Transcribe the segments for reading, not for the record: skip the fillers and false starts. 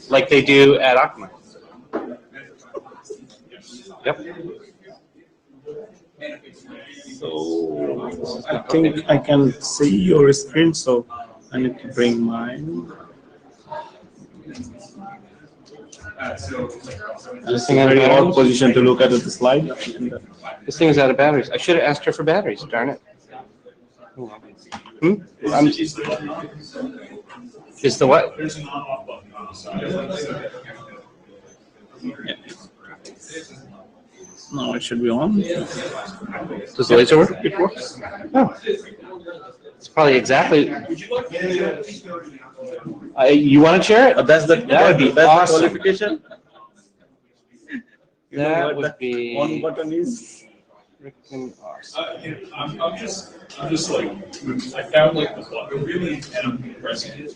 like they do at Akamai. Yep. So I think I can see your screen, so I need to bring mine. This is a very odd position to look at the slide. This thing is out of batteries. I should have asked her for batteries, darn it. Is the what? Yeah. No, it should be on. Does the laser work? It works. Oh. It's probably exactly. You want to share it? That's the That would be that's awesome. the qualification. You know That what would the be on button is. freaking awesome. I'm just like, I found like the button really and I'm pressing it.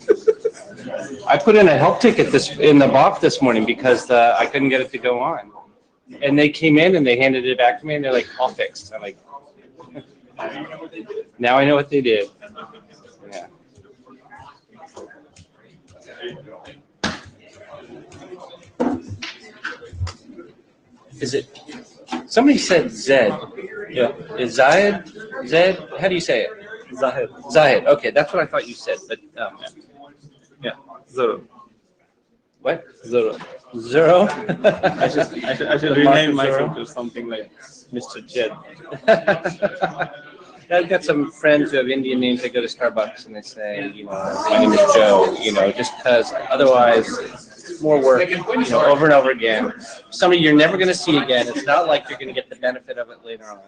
I put in a help ticket in the BOP this morning because I couldn't get it to go on. And they came in and they handed it back to me and they're like, all fixed. I'm like, now I know what they did. Yeah. Is it? Somebody said Zed. Yeah. Is Zayed? Zed? How do you say it? Zahid. Zayed. Okay, that's what I thought you said. But Yeah. Zero. what? Zero. Zero? I should rename myself to something like Mr. Jed. I've got some friends who have Indian names. They go to Starbucks and they say, you know, my name is Joe. You know, just because otherwise it's more work. You know, over and over again. Somebody you're never going to see again. It's not like you're going to get the benefit of it later on.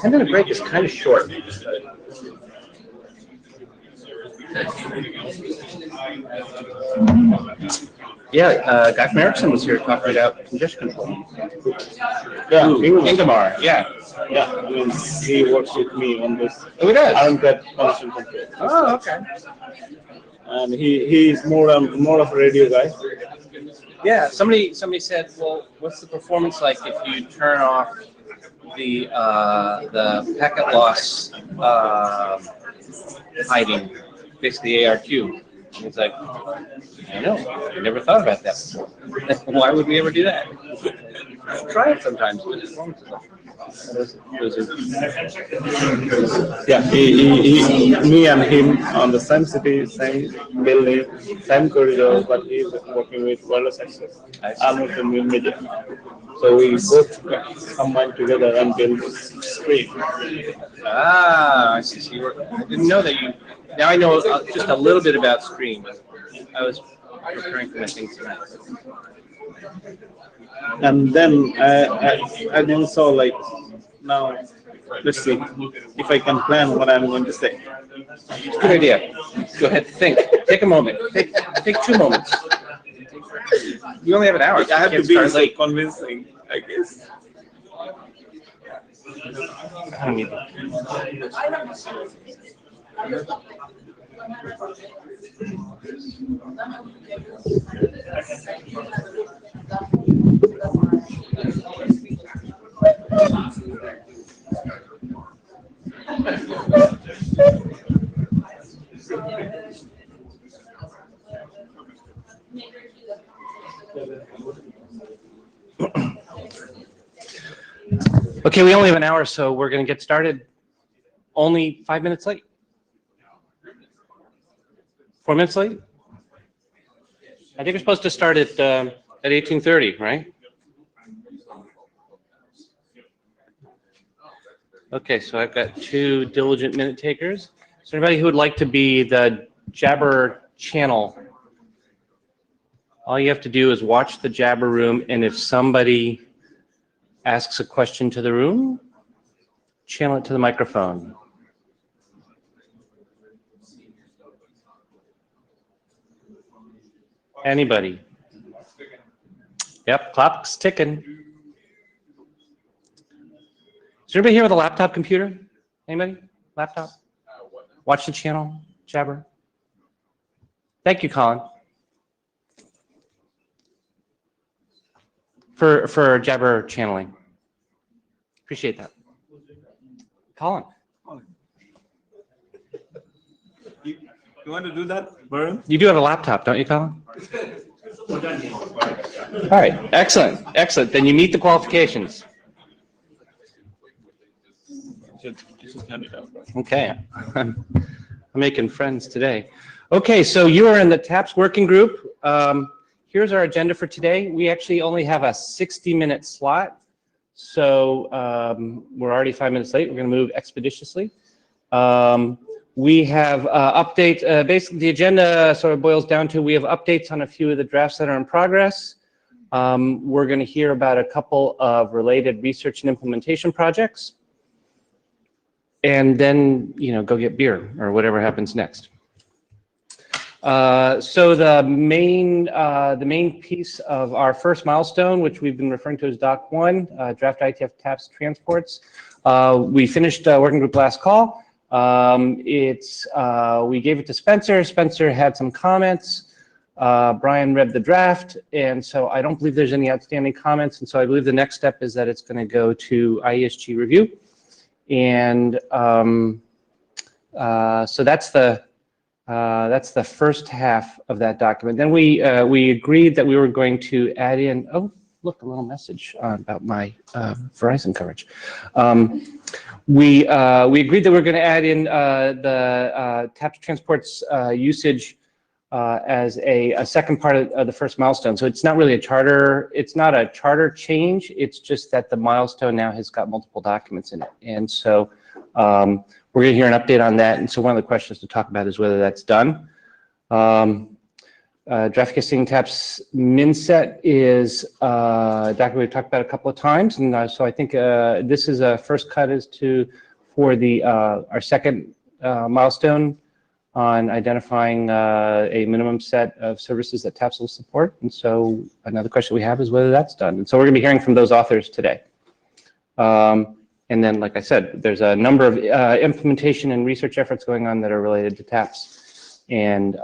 10-minute break is kind of short. Yeah, Guy from Ericsson was here talking about congestion control. Yeah. Ingemar, yeah. Yeah. I mean, he works with me on this. Oh, he does? I don't get connection control. Oh, okay. And he's more of a radio guy. Yeah, somebody said, well, what's the performance like if you turn off the packet loss hiding, basically ARQ? And he's like, I know, I never thought about that before. Why would we ever do that? Try it sometimes. Yeah, me and him on the same city, same building, same corridor, but he's working with wireless access. I'm working with media. So we both combine together and build this screen. Ah, I see. I didn't know that you. Now I know just a little bit about Scream. I was preparing for my things tonight. And then I then saw like, now let's see if I can plan what I'm going to say. Good idea. Go ahead, think. Take a moment. Take 2 moments. You only have an hour. I have to be like convincing, I guess. I don't need Okay, we only have an hour, so we're going to get started only 5 minutes late. 4 minutes late? I think we're supposed to start at 18:30, right? Okay, so I've got 2 diligent minute takers. So anybody who would like to be the Jabber channel, all you have to do is watch the Jabber room, and if somebody asks a question to the room, channel it to the microphone. Anybody? Yep, clock's ticking. Is there anybody here with a laptop computer? Anybody? Laptop? Watch the channel, Jabber. Thank you, Colin. For Jabber channeling. Appreciate that. Colin. You want to do that, Varun? You do have a laptop, don't you, Colin? All right, excellent, excellent. Then you meet the qualifications. Just hand it out. Okay, I'm making friends today. Okay, so you are in the TAPS working group. Here's our agenda for today. We actually only have a 60-minute slot, so we're already 5 minutes late. We're going to move expeditiously. We have update. Basically, the agenda sort of boils down to we have updates on a few of the drafts that are in progress. We're going to hear about a couple of related research and implementation projects, and then go get beer or whatever happens next. So the main piece of our first milestone, which we've been referring to as Doc 1, Draft IETF TAPS Transports, we finished working group last call. We gave it to Spencer. Spencer had some comments. Brian read the draft, and so I don't believe there's any outstanding comments, and so I believe the next step is that it's going to go to IESG review. And so that's the first half of that document. Then we agreed that we were going to add in, oh, look, a little message about my Verizon coverage. We agreed that we're going to add in the TAPS transports usage as a second part of the first milestone. So it's not really a charter change. It's just that the milestone now has got multiple documents in it. And so we're going to hear an update on that. And so one of the questions to talk about is whether that's done. Draft casting TAPS MinSet is a document we've talked about a couple of times. And so I think this is a first cut for our second milestone on identifying a minimum set of services that TAPS will support. And so another question we have is whether that's done. And so we're going to be hearing from those authors today. And then, like I said, there's a number of implementation and research efforts going on that are related to TAPS. And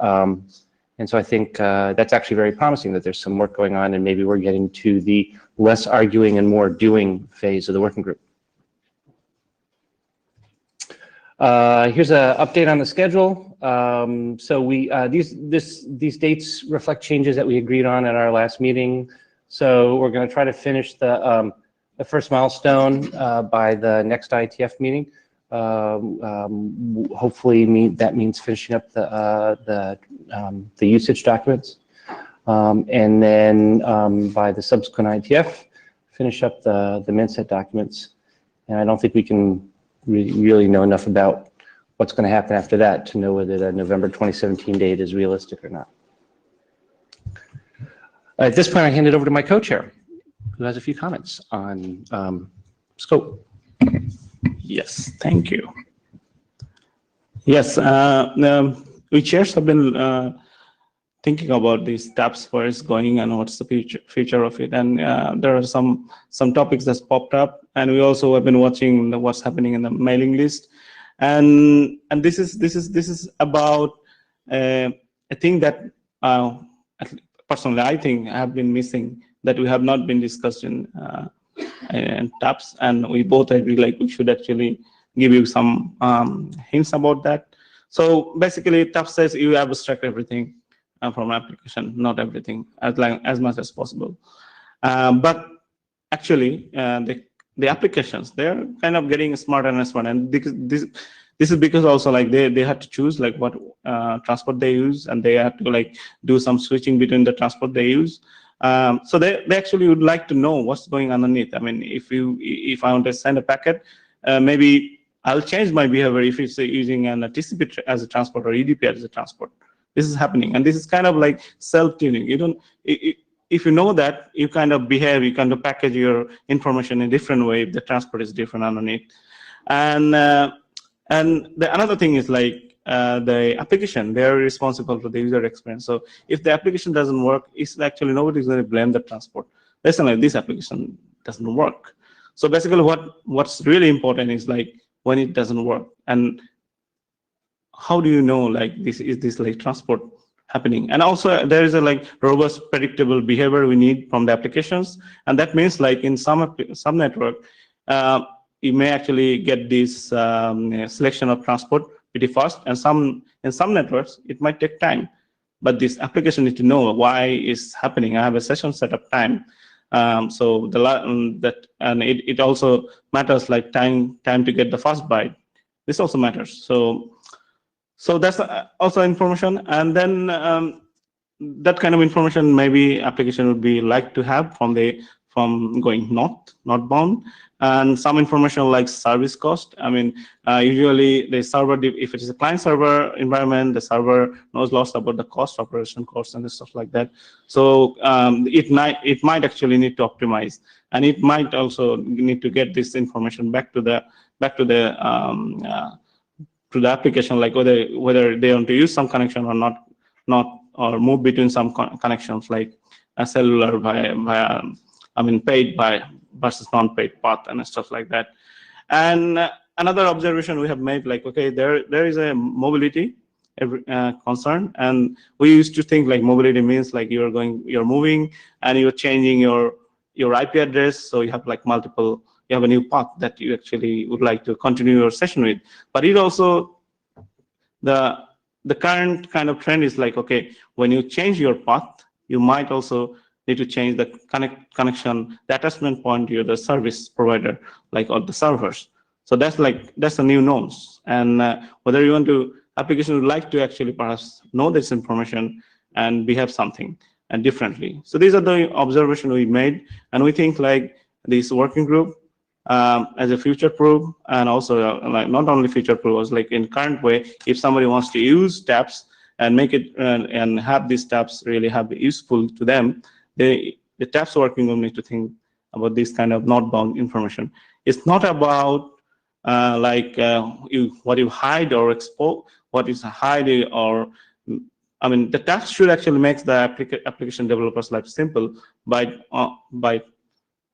so I think that's actually very promising that there's some work going on, and maybe we're getting to the less arguing and more doing phase of the working group. Here's an update on the schedule. So these dates reflect changes that we agreed on at our last meeting. So we're going to try to finish the first milestone by the next IETF meeting. Hopefully that means finishing up the usage documents, and then by the subsequent IETF, finish up the MinSet documents. And I don't think we can really know enough about what's going to happen after that to know whether the November 2017 date is realistic or not. At this point, I hand it over to my co-chair, who has a few comments on scope. Yes, thank you. Yes, we chairs have been thinking about these TAPS, where it's going and what's the future of it. And there are some topics that's popped up, and we also have been watching what's happening in the mailing list. And this is about a thing that personally I think have been missing, that we have not been discussed in TAPS, and we both agree like we should actually give you some hints about that. So basically, TAPS says you abstract everything from an application, not everything, as much as possible. But actually, the applications, they're kind of getting smarter and smarter, and this is because also like they had to choose like what transport they use, and they had to like do some switching between the transport they use. So they actually would like to know what's going underneath. I mean, if I want to send a packet, maybe I'll change my behavior if it's using an TCP as a transport or EDP as a transport. This is happening, and this is kind of like self-tuning. You don't, if you know that, you kind of behave, you kind of package your information in a different way if the transport is different underneath. And another thing is like the application, they're responsible for the user experience. So if the application doesn't work, it's actually nobody's going to blame the transport. Listen, like this application doesn't work. So basically what's really important is like when it doesn't work, and how do you know like this like transport happening? And also there is a like robust predictable behavior we need from the applications, and that means like in some network, you may actually get this selection of transport pretty fast, and in some networks it might take time. But this application needs to know why it's happening. I have a session setup time. So it also matters, like time to get the first byte. This also matters. So that's also information, and then that kind of information maybe application would be like to have from going northbound, and some information like service cost. I mean, usually the server, if it is a client server environment, the server knows lots about the cost, operation cost, and stuff like that. So it might actually need to optimize, and it might also need to get this information back to the application, like whether they want to use some connection or not, or move between some connections, like a cellular via paid by versus non-paid path and stuff like that. And another observation we have made, like, okay, there is a mobility concern, and we used to think like mobility means like you're moving and you're changing your IP address, so you have like you have a new path that you actually would like to continue your session with. But it also, the current kind of trend is like, okay, when you change your path, you might also need to change the connection, the attachment point to the service provider, like all the servers. So that's the new norms. And whether you want to, application would like to actually perhaps know this information and behave something and differently. So these are the observations we made, and we think like this working group as a future-proof, and also like not only future-proof, like in current way, if somebody wants to use tabs and make it and have these tabs really have useful to them, the tabs working group need to think about this kind of northbound information. It's not about what you hide or expose, what is hiding, or the tabs should actually make the application developers' life simple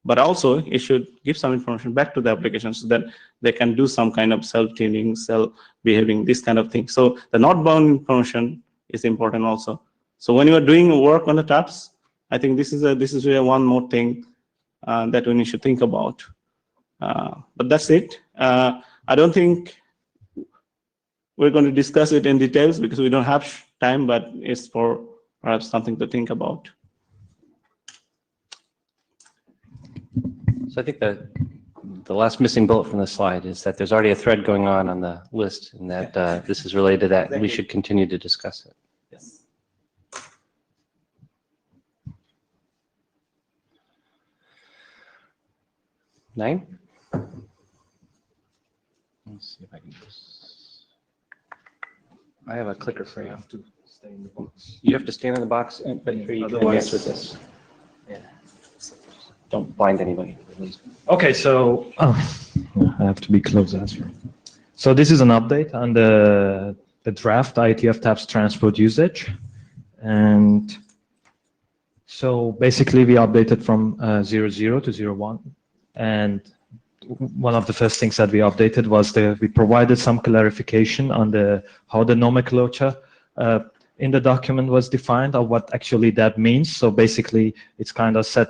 but also it should give some information back to the application so that they can do some kind of self-tuning, self-behaving, this kind of thing. So the northbound information is important also. So when you are doing work on the tabs, I think this is one more thing that we need to think about. But that's it. I don't think we're going to discuss it in details because we don't have time, but it's for perhaps something to think about. So I think the last missing bullet from the slide is that there's already a thread going on the list, and that this is related to that, and we should continue to discuss it. Yes. Nine? Let's see if I can just... I have a clicker for you. have to stay in the box. You have to stand in the box, but here you can Otherwise- advance with this. Yeah. Don't blind anybody. Okay, so I have to be closer. So this is an update on the draft IETF tabs transport usage, and so basically we updated from 00 to 01, and one of the first things that we updated was we provided some clarification on how the nomenclature in the document was defined, or what actually that means. So basically, it's kind of set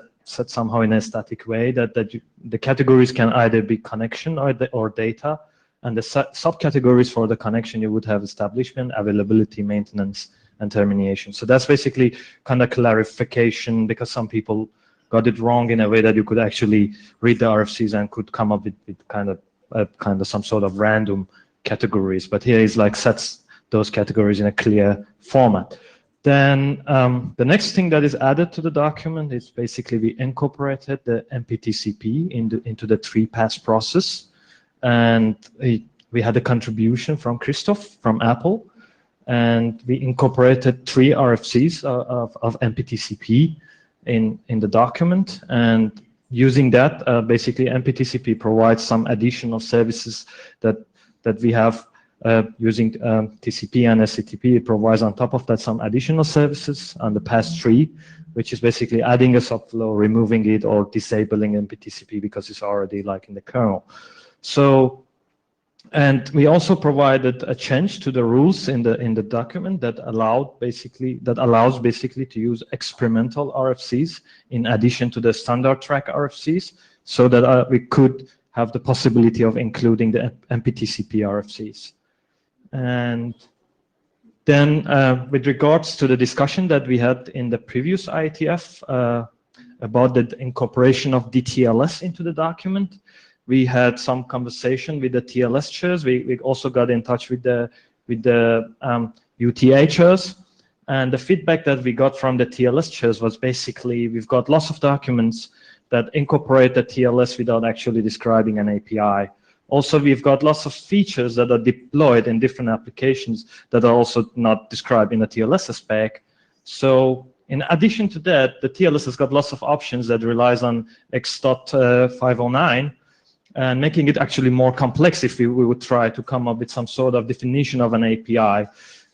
somehow in a static way that the categories can either be connection or data, and the subcategories for the connection you would have establishment, availability, maintenance, and termination. So that's basically kind of clarification, because some people got it wrong in a way that you could actually read the RFCs and could come up with kind of some sort of random categories. But here is like sets those categories in a clear format. Then the next thing that is added to the document is basically we incorporated the MPTCP into the 3-pass process, and we had a contribution from Christoph from Apple, and we incorporated 3 RFCs of MPTCP in the document, and using that, basically MPTCP provides some additional services that we have. Using TCP and SCTP, it provides on top of that some additional services on the pass 3, which is basically adding a subflow, removing it, or disabling MPTCP because it's already like in the kernel. So, and we also provided a change to the rules in the document that allows basically to use experimental RFCs in addition to the standard track RFCs, so that we could have the possibility of including the MPTCP RFCs. And then with regards to the discussion that we had in the previous IETF about the incorporation of DTLS into the document, we had some conversation with the TLS chairs. We also got in touch with the UTA chairs. And the feedback that we got from the TLS chairs was basically, we've got lots of documents that incorporate the TLS without actually describing an API. Also, we've got lots of features that are deployed in different applications that are also not described in the TLS spec. So in addition to that, the TLS has got lots of options that relies on X.509 and making it actually more complex if we would try to come up with some sort of definition of an API.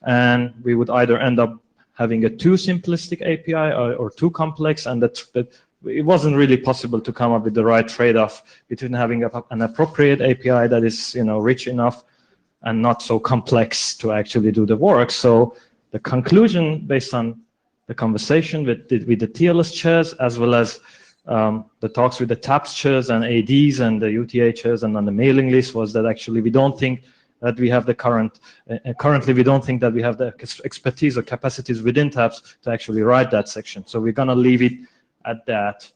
And we would either end up having a too simplistic API or too complex, and that it wasn't really possible to come up with the right trade-off between having an appropriate API that is, rich enough and not so complex to actually do the work. So the conclusion, based on the conversation with the TLS chairs, as well as the talks with the TAPS chairs and ADs and the UTA chairs and on the mailing list, was that actually we don't think that we have the currently we don't think that we have the expertise or capacities within TAPS to actually write that section. So we're gonna leave it at that.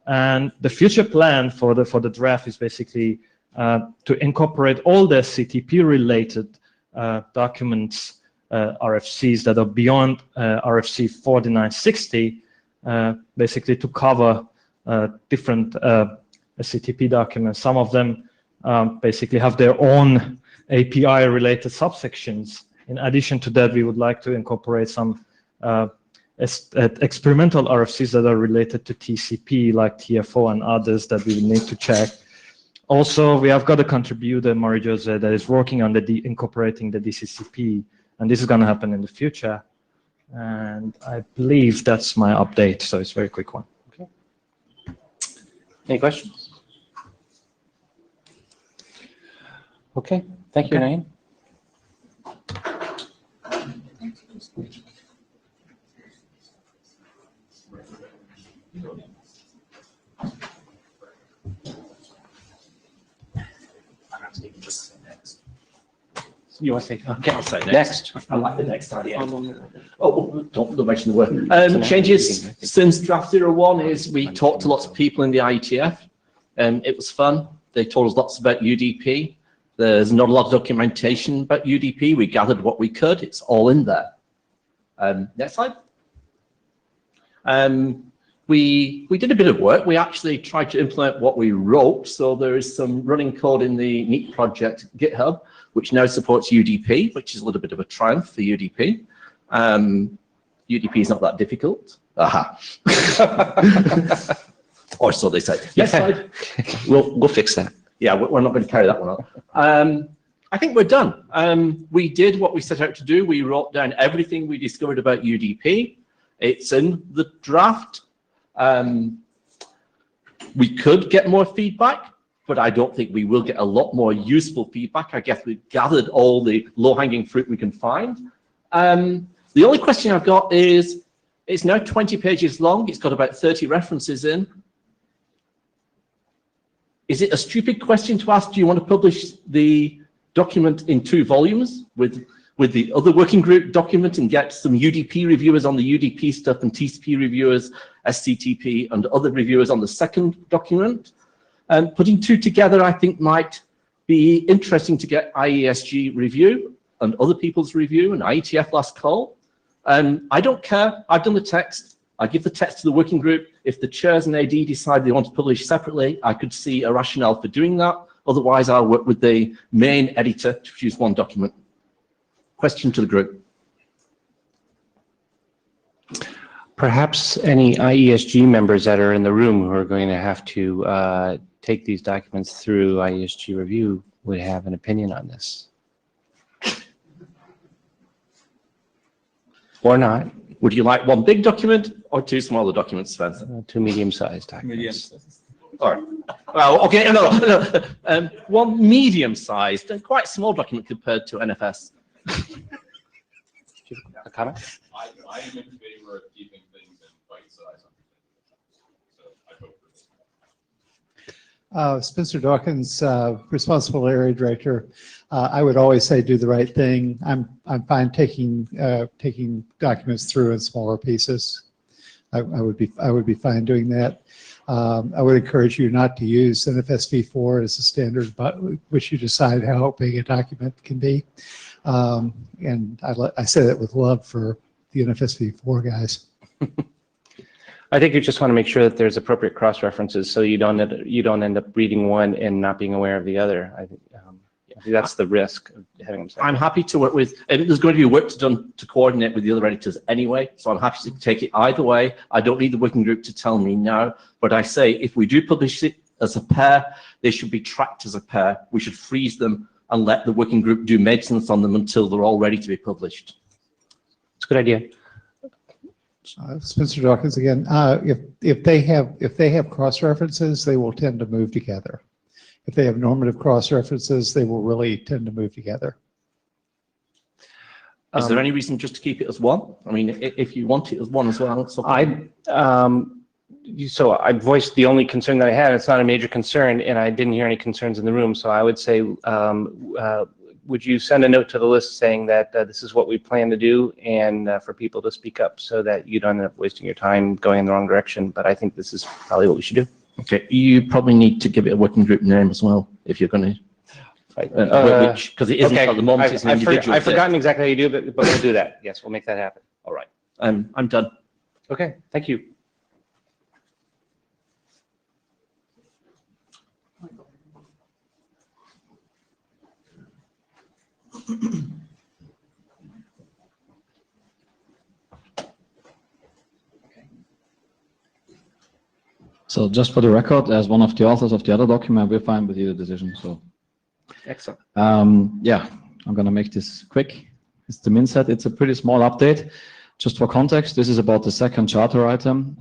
And the future plan for the draft is basically to incorporate all the CTP related documents, RFCs that are beyond RFC 4960, basically to cover different CTP documents. Some of them basically have their own API related subsections. In addition to that, we would like to incorporate some experimental RFCs that are related to TCP, like TFO and others that we need to check. Also, we have got a contributor, Marie-Jose, that is working on incorporating the DCCP, and this is going to happen in the future. And I believe that's my update, so it's a very quick one. Okay. Any questions? Okay, thank you, Naeem. You want to say? Okay, I'll say next. I like the next idea. Oh, don't mention the word. Changes since draft 01 is we talked to lots of people in the IETF. It was fun. They told us lots about UDP. There's not a lot of documentation about UDP. We gathered what we could. It's all in there. Next slide. We did a bit of work. We actually tried to implement what we wrote. So there is some running code in the Neat project GitHub, which now supports UDP, which is a little bit of a triumph for UDP. UDP is not that difficult. Aha. Or so they say. Next slide. We'll fix that. Yeah, we're not going to carry that one up. I think we're done. We did what we set out to do. We wrote down everything we discovered about UDP. It's in the draft. We could get more feedback, but I don't think we will get a lot more useful feedback. I guess we've gathered all the low-hanging fruit we can find. The only question I've got is, it's now 20 pages long. It's got about 30 references in. Is it a stupid question to ask, do you want to publish the document in 2 volumes with the other working group document and get some UDP reviewers on the UDP stuff and TCP reviewers, SCTP, and other reviewers on the second document? Putting 2 together, I think, might be interesting to get IESG review and other people's review and IETF last call. I don't care. I've done the text. I give the text to the working group. If the chairs and AD decide they want to publish separately, I could see a rationale for doing that. Otherwise, I'll work with the main editor to produce 1 document. Question to the group. Perhaps any IESG members that are in the room who are going to have to take these documents through IESG review would have an opinion on this. Or not. Would you like 1 big document or 2 smaller documents, Spencer? 2 medium-sized documents. All right. Well, okay, no. 1 medium-sized and quite small document compared to NFS. A comment? I am in favor of keeping things in bite size. So I hope for this. Spencer Dawkins, responsible area director. I would always say do the right thing. I'm fine taking documents through in smaller pieces. I would be fine doing that. I would encourage you not to use NFSv4 as a standard, but which you decide how big a document can be. And I say that with love for the NFSv4 guys. I think you just want to make sure that there's appropriate cross-references so you don't end up reading one and not being aware of the other. I think that's the risk of having them separate. I'm happy to work with, and there's going to be work done to coordinate with the other editors anyway, so I'm happy to take it either way. I don't need the working group to tell me no, but I say if we do publish it as a pair, they should be tracked as a pair. We should freeze them and let the working group do maintenance on them until they're all ready to be published. It's a good idea. Spencer Dawkins again. If they have cross references, they will tend to move together. If they have normative cross references, they will really tend to move together. Is there any reason just to keep it as one? I mean, if you want it as one as well. So So I voiced the only concern that I had. It's not a major concern, and I didn't hear any concerns in the room. So I would say, would you send a note to the list saying that this is what we plan to do, and for people to speak up so that you don't end up wasting your time going in the wrong direction. But I think this is probably what we should do. Okay, you probably need to give it a working group name as well if you're going to. Because it isn't at the moment, it's an individual. I've forgotten exactly how you do it, but we'll do that. Yes, we'll make that happen. All right, I'm done. Okay, thank you. So just for the record, as one of the authors of the other document, we're fine with either decision. So Excellent. yeah, I'm going to make this quick. It's the MinSet. It's a pretty small update. Just for context, this is about the second charter item,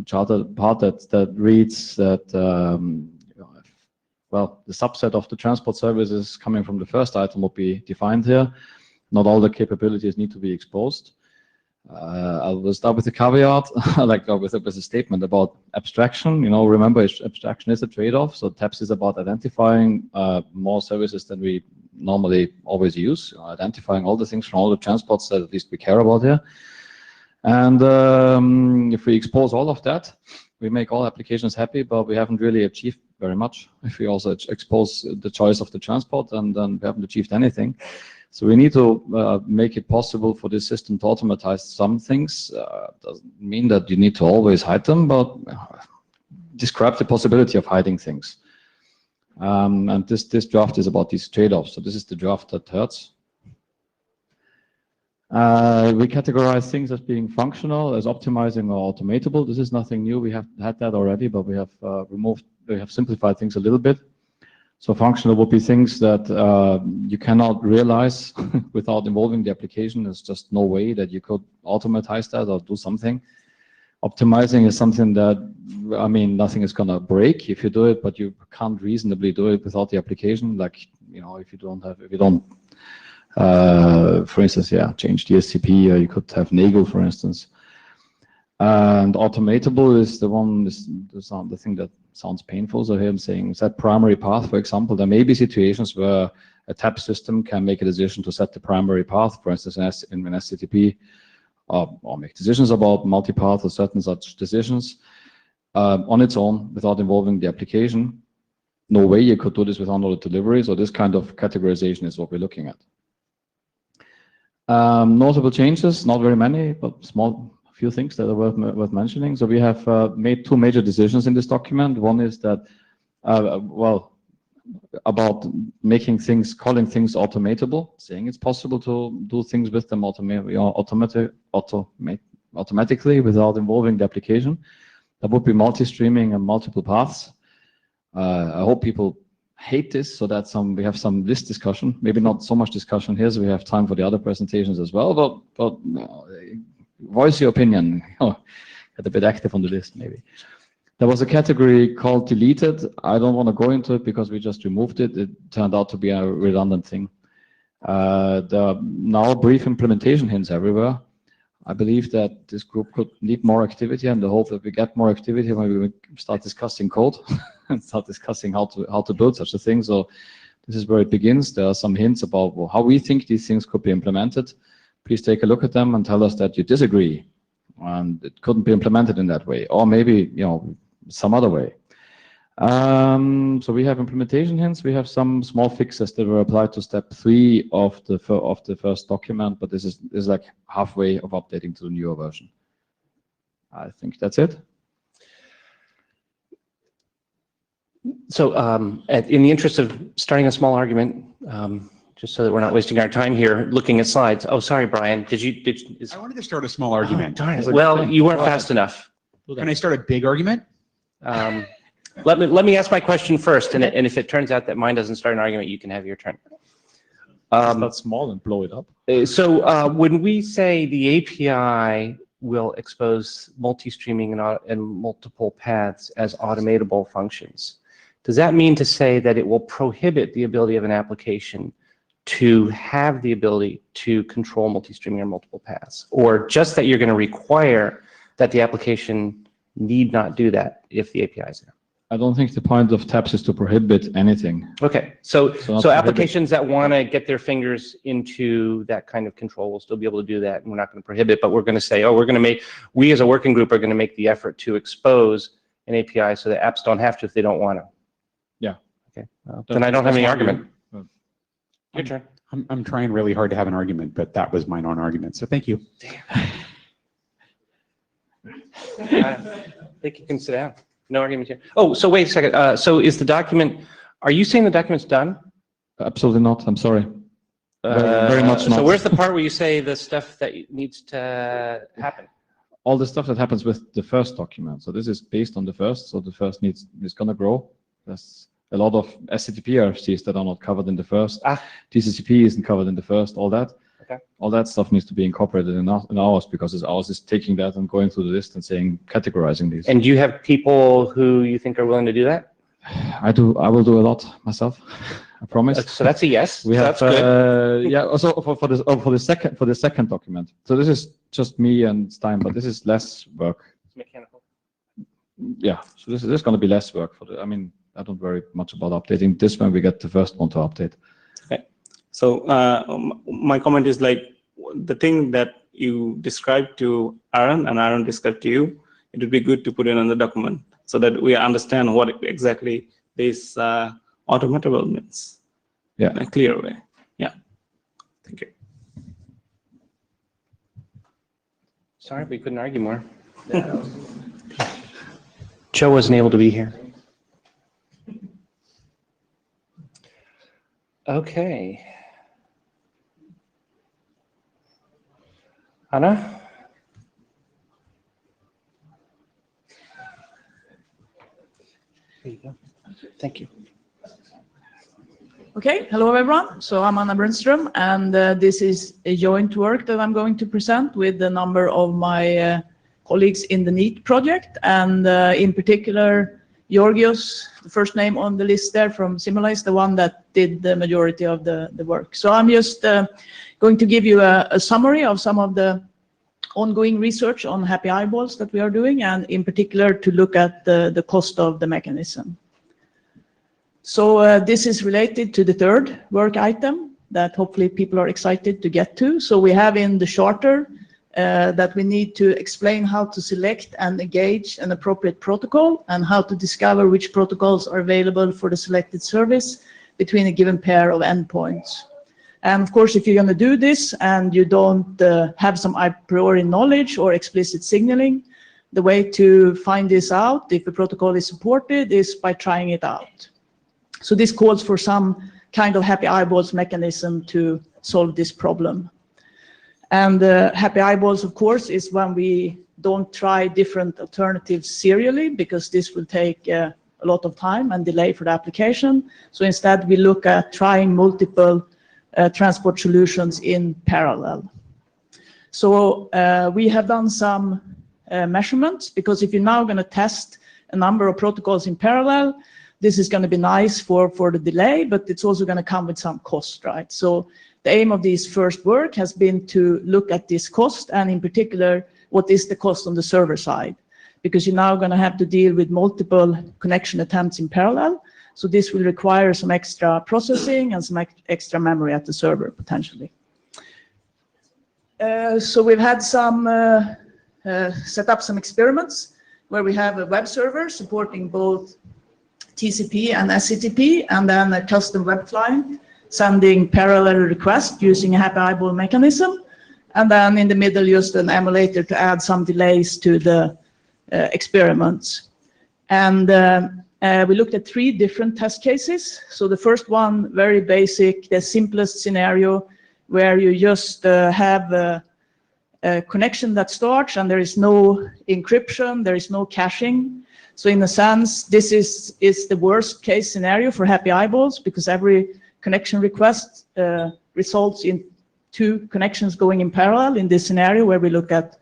charter part that reads that, well, the subset of the transport services coming from the first item will be defined here. Not all the capabilities need to be exposed. I will start with the caveat, with a statement about abstraction. You know, remember, abstraction is a trade-off. So TAPS is about identifying more services than we normally always use, identifying all the things from all the transports that at least we care about here. And if we expose all of that, we make all applications happy, but we haven't really achieved very much. If we also expose the choice of the transport, and then we haven't achieved anything. So we need to make it possible for this system to automatize some things. Doesn't mean that you need to always hide them, but describe the possibility of hiding things. And this draft is about these trade-offs. So this is the draft that hurts. We categorize things as being functional, as optimizing or automatable. This is nothing new. We have had that already, but we have simplified things a little bit. So functional would be things that you cannot realize without involving the application. There's just no way that you could automatize that or do something. Optimizing is something that, I mean, nothing is going to break if you do it, but you can't reasonably do it without the application. Like, you know, if you don't, for instance, yeah, change the SCP, or you could have Nagel, for instance. And automatable is the thing that sounds painful. So here I'm saying set primary path, for example. There may be situations where a TAP system can make a decision to set the primary path, for instance, in an SCTP, or make decisions about multipath or certain such decisions on its own without involving the application. No way you could do this with on-order delivery. So this kind of categorization is what we're looking at. Notable changes, not very many, but few things that are worth mentioning. So we have made two major decisions in this document. One is that, about making things, calling things automatable, saying it's possible to do things with them automatically without involving the application. That would be multi-streaming and multiple paths. I hope people hate this, so that we have some list discussion. Maybe not so much discussion here, so we have time for the other presentations as well. But voice your opinion. Get a bit active on the list, maybe. There was a category called deleted. I don't want to go into it because we just removed it. It turned out to be a redundant thing. There are now brief implementation hints everywhere. I believe that this group could need more activity, and the hope that we get more activity when we start discussing code. and start discussing how to build such a thing. So this is where it begins. There are some hints about how we think these things could be implemented. Please take a look at them and tell us that you disagree and it couldn't be implemented in that way, or maybe some other way. So we have implementation hints. We have some small fixes that were applied to step 3 of the first document, but this is like halfway of updating to the newer version. I think that's it. So in the interest of starting a small argument, just so that we're not wasting our time here looking at slides. Oh, sorry, Brian. I wanted to start a small argument. Darn it. Well, you weren't fast enough. Can I start a big argument? Let me ask my question first, and if it turns out that mine doesn't start an argument, you can have your turn. Start small and blow it up. So when we say the API will expose multi-streaming and multiple paths as automatable functions, does that mean to say that it will prohibit the ability of an application to have the ability to control multi-streaming or multiple paths, or just that you're going to require that the application need not do that if the API is there? I don't think the point of TAPS is to prohibit anything. Okay, so not applications that want to get their fingers into that kind of control will still be able to do that, and we're not going to prohibit, but we're going to say, oh, we as a working group are going to make the effort to expose an API so that apps don't have to if they don't want to. Yeah. Okay, well, then I don't have any argument. Your turn. I'm trying really hard to have an argument, but that was my non-argument. So thank you. I think you can sit down. No argument here. Oh, so wait a second. So is the document, are you saying the document's done? Absolutely not. I'm sorry. Very much not. So where's the part where you say the stuff that needs to happen? All the stuff that happens with the first document. So this is based on the first. So the first is going to grow. There's a lot of SCTP RFCs that are not covered in the first. TCCP isn't covered in the first. All that. Okay. All that stuff needs to be incorporated in ours, because ours is taking that and going through the list and saying, categorizing these. And do you have people who you think are willing to do that? I do. I will do a lot myself. I promise. So that's a yes. We have, that's good. yeah. Also for the second document. So this is just me and Stein, but this is less work. It's mechanical. Yeah. So this is going to be less work for the. I mean, I don't worry much about updating this when we get the first one to update. Okay. So my comment is like the thing that you described to Aaron and Aaron described to you. It would be good to put it in the document so that we understand what exactly this automatable means. Yeah. In a clear way. Yeah. Thank you. Sorry, we couldn't argue more. Joe wasn't able to be here. Okay. Anna? There you go. Thank you. Okay, hello everyone. So I'm Anna Brunström, and this is a joint work that I'm going to present with a number of my colleagues in the NEAT project, and in particular, Georgios, the first name on the list there from Simulise, the one that did the majority of the work. So I'm just going to give you a summary of some of the ongoing research on happy eyeballs that we are doing, and in particular to look at the cost of the mechanism. So this is related to the third work item that hopefully people are excited to get to. So we have in the charter that we need to explain how to select and engage an appropriate protocol and how to discover which protocols are available for the selected service between a given pair of endpoints. And of course, if you're going to do this and you don't have some a priori knowledge or explicit signaling, the way to find this out, if the protocol is supported, is by trying it out. So this calls for some kind of happy eyeballs mechanism to solve this problem. And happy eyeballs, of course, is when we don't try different alternatives serially, because this will take a lot of time and delay for the application. So instead, we look at trying multiple transport solutions in parallel. So we have done some measurements, because if you're now going to test a number of protocols in parallel, this is going to be nice for the delay, but it's also going to come with some cost, right? So the aim of this first work has been to look at this cost, and in particular, what is the cost on the server side? because you're now going to have to deal with multiple connection attempts in parallel. So this will require some extra processing and some extra memory at the server, potentially. So we've had some, set up some experiments where we have a web server supporting both TCP and SCTP, and then a custom web client sending parallel requests using a happy eyeball mechanism. And then in the middle, just an emulator to add some delays to the experiments. And we looked at 3 different test cases. So the first one, very basic, the simplest scenario, where you just have a connection that starts and there is no encryption, there is no caching. So in a sense, this is the worst case scenario for happy eyeballs, because every connection request results in 2 connections going in parallel in this scenario where we look at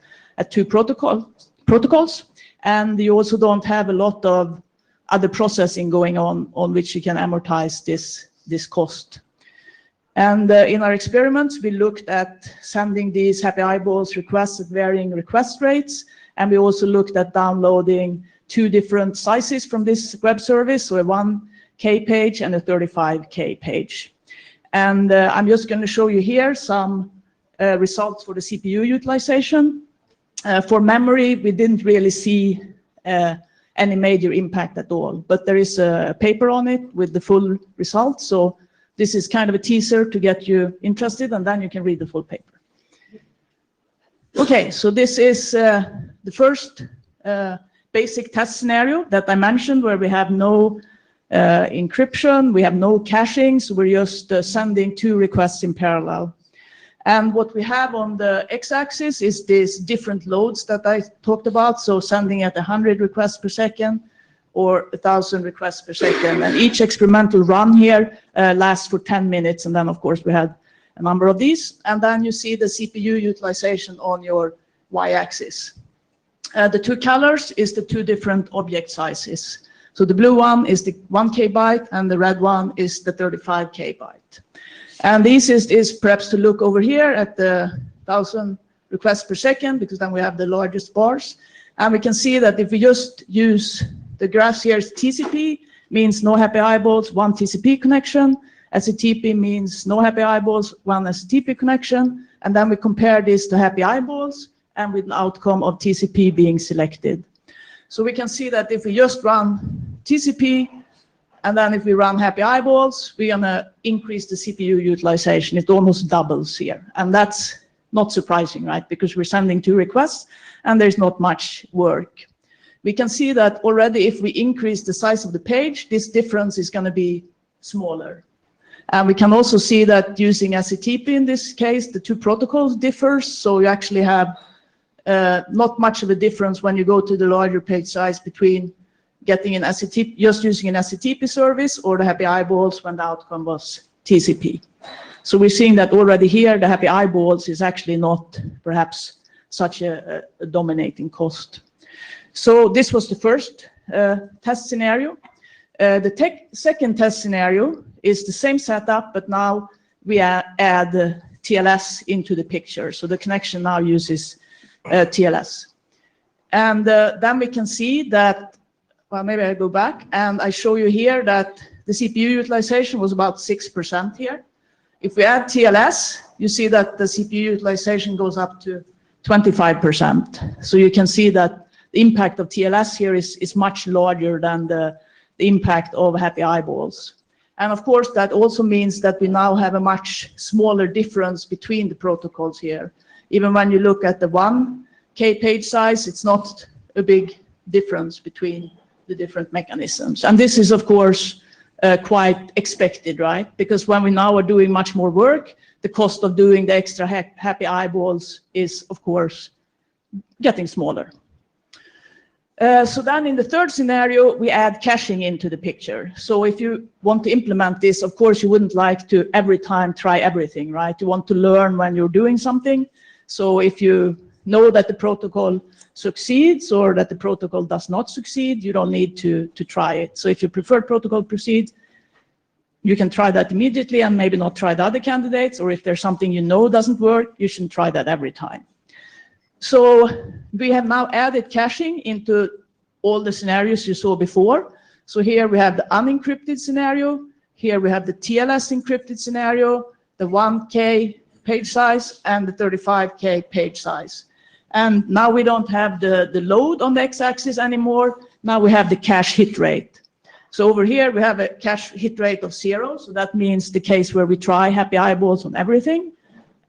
2 protocols. And you also don't have a lot of other processing going on which you can amortize this cost. And in our experiments, we looked at sending these happy eyeballs requests at varying request rates. And we also looked at downloading 2 different sizes from this web service, so a 1K page and a 35K page. And I'm just going to show you here some results for the CPU utilization. For memory, we didn't really see any major impact at all, but there is a paper on it with the full results. So this is kind of a teaser to get you interested, and then you can read the full paper. Okay, so this is the first basic test scenario that I mentioned, where we have no encryption, we have no caching, so we're just sending 2 requests in parallel. And what we have on the x-axis is these different loads that I talked about, so sending at 100 requests per second or 1,000 requests per second. And each experimental run here lasts for 10 minutes, and then of course we had a number of these. And then you see the CPU utilization on your y-axis. The 2 colors is the 2 different object sizes. So the blue one is the 1K byte, and the red one is the 35K byte. And the easiest is perhaps to look over here at the 1,000 requests per second, because then we have the largest bars. And we can see that if we just use the graphs here, TCP means no happy eyeballs, 1 TCP connection. SCTP means no happy eyeballs, 1 SCTP connection. And then we compare this to happy eyeballs and with an outcome of TCP being selected. So we can see that if we just run TCP, and then if we run happy eyeballs, we're going to increase the CPU utilization. It almost doubles here. And that's not surprising, right? Because we're sending 2 requests and there's not much work. We can see that already if we increase the size of the page, this difference is going to be smaller. And we can also see that using SCTP in this case, the 2 protocols differ. So you actually have not much of a difference when you go to the larger page size between getting an SCTP, just using an SCTP service, or the happy eyeballs when the outcome was TCP. So we're seeing that already here, the happy eyeballs is actually not perhaps such a dominating cost. So this was the first test scenario. The second test scenario is the same setup, but now we add TLS into the picture. So the connection now uses TLS. And then we can see that, well, maybe I go back and I show you here that the CPU utilization was about 6% here. If we add TLS, you see that the CPU utilization goes up to 25%. So you can see that the impact of TLS here is much larger than the impact of happy eyeballs. And of course, that also means that we now have a much smaller difference between the protocols here. Even when you look at the 1K page size, it's not a big difference between the different mechanisms. And this is, of course, quite expected, right? Because when we now are doing much more work, the cost of doing the extra happy eyeballs is, of course, getting smaller. So then in the third scenario, we add caching into the picture. So if you want to implement this, of course, you wouldn't like to every time try everything, right? You want to learn when you're doing something. So if you know that the protocol succeeds or that the protocol does not succeed, you don't need to try it. So if your preferred protocol proceeds, you can try that immediately and maybe not try the other candidates. Or if there's something you know doesn't work, you shouldn't try that every time. So we have now added caching into all the scenarios you saw before. So here we have the unencrypted scenario. Here we have the TLS encrypted scenario, the 1K page size, and the 35K page size. And now we don't have the load on the x-axis anymore. Now we have the cache hit rate. So over here we have a cache hit rate of 0. So that means the case where we try happy eyeballs on everything.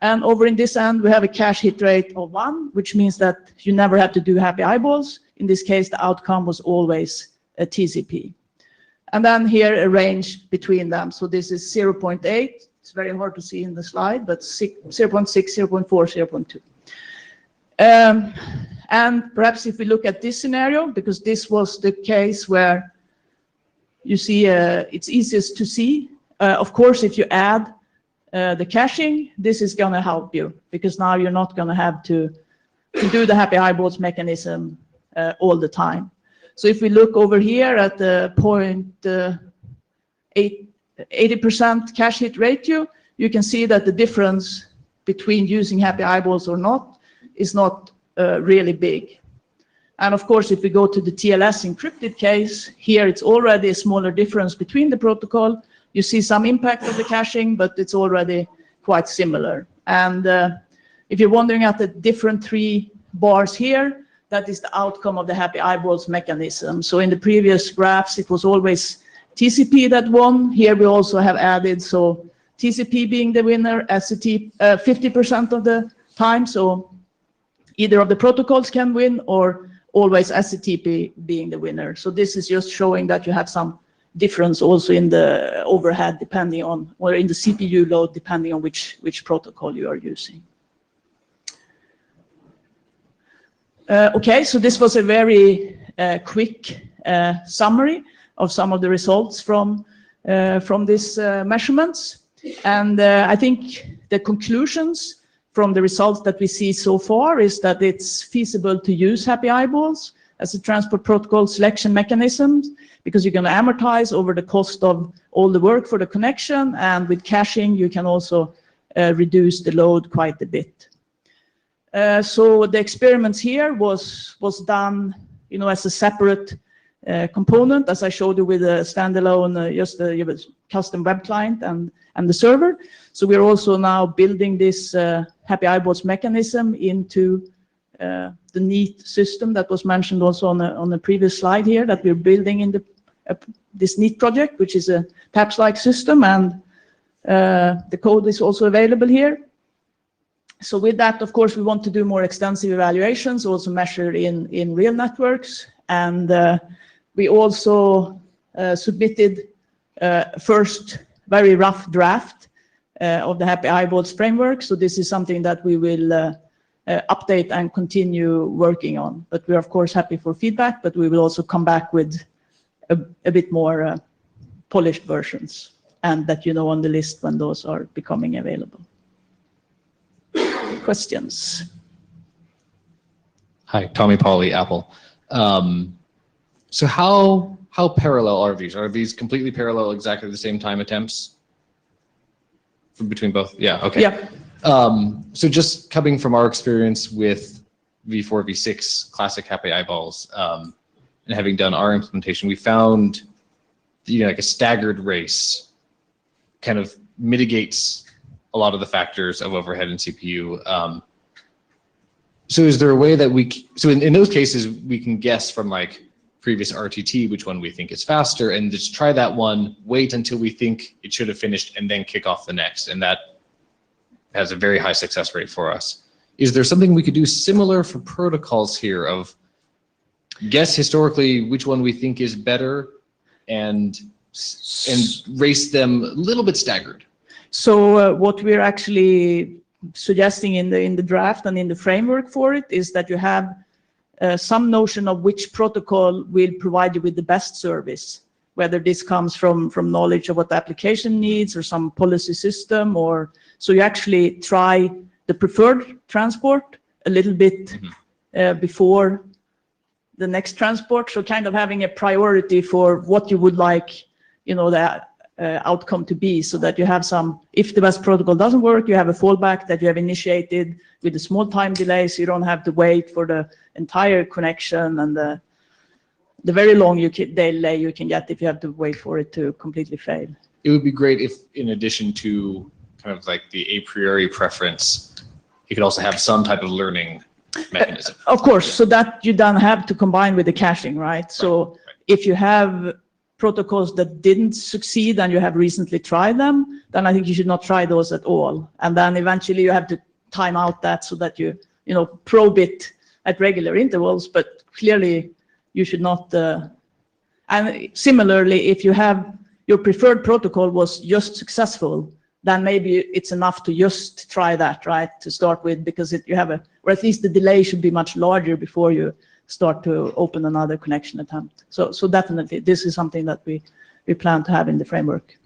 And over in this end, we have a cache hit rate of 1, which means that you never have to do happy eyeballs. In this case, the outcome was always a TCP. And then here a range between them. So this is 0.8. It's very hard to see in the slide, but 0.6, 0.4, 0.2. And perhaps if we look at this scenario, because this was the case where you see it's easiest to see. Of course, if you add the caching, this is going to help you, because now you're not going to have to do the happy eyeballs mechanism all the time. So if we look over here at the 80% cache hit ratio, you can see that the difference between using happy eyeballs or not is not really big. And of course, if we go to the TLS encrypted case, here it's already a smaller difference between the protocol. You see some impact of the caching, but it's already quite similar. And if you're wondering at the different 3 bars here, that is the outcome of the happy eyeballs mechanism. So in the previous graphs, it was always TCP that won. Here we also have added, so TCP being the winner, SCT 50% of the time. So either of the protocols can win, or always SCTP being the winner. So this is just showing that you have some difference also in the overhead depending on, or in the CPU load depending on which protocol you are using. Okay, so this was a very quick summary of some of the results from these measurements. And I think the conclusions from the results that we see so far is that it's feasible to use happy eyeballs as a transport protocol selection mechanism, because you're going to amortize over the cost of all the work for the connection, and with caching you can also reduce the load quite a bit. So the experiments here was done, as a separate component, as I showed you, with a standalone, just a custom web client and the server. So we're also now building this happy eyeballs mechanism into the NEAT system that was mentioned also on the previous slide here, that we're building in this NEAT project, which is a PAPS-like system, and the code is also available here. So with that, of course, we want to do more extensive evaluations, also measured in real networks. And we also submitted first very rough draft of the happy eyeballs framework. So this is something that we will update and continue working on. But we're of course happy for feedback, but we will also come back with a bit more polished versions, and that on the list when those are becoming available. Questions? Hi, Tommy Pauly, Apple. So how parallel are these? Are these completely parallel, exactly the same time attempts between both? Yeah, okay. Yeah. So just coming from our experience with V4, V6 classic happy eyeballs, and having done our implementation, we found like a staggered race kind of mitigates a lot of the factors of overhead and CPU. So is there a way that so in those cases, we can guess from like previous RTT which one we think is faster, and just try that one, wait until we think it should have finished, and then kick off the next, and that has a very high success rate for us. Is there something we could do similar for protocols here, of guess historically which one we think is better and race them a little bit staggered? So what we're actually suggesting in the draft and in the framework for it is that you have some notion of which protocol will provide you with the best service, whether this comes from knowledge of what the application needs or some policy system, or so you actually try the preferred transport a little bit before the next transport. So kind of having a priority for what you would like, the outcome to be, so that you have some, if the best protocol doesn't work, you have a fallback that you have initiated with a small time delay, so you don't have to wait for the entire connection and the very long delay you can get if you have to wait for it to completely fail. It would be great if, in addition to kind of like the a priori preference, you could also have some type of learning mechanism. Of course, so that you then have to combine with the caching, right? So if you have protocols that didn't succeed and you have recently tried them, then I think you should not try those at all. And then eventually you have to time out that so that you probe it at regular intervals, but clearly you should not. And similarly, if you have your preferred protocol was just successful, then maybe it's enough to just try that, right, to start with, because you have or at least the delay should be much larger before you start to open another connection attempt. So definitely, this is something that we plan to have in the framework.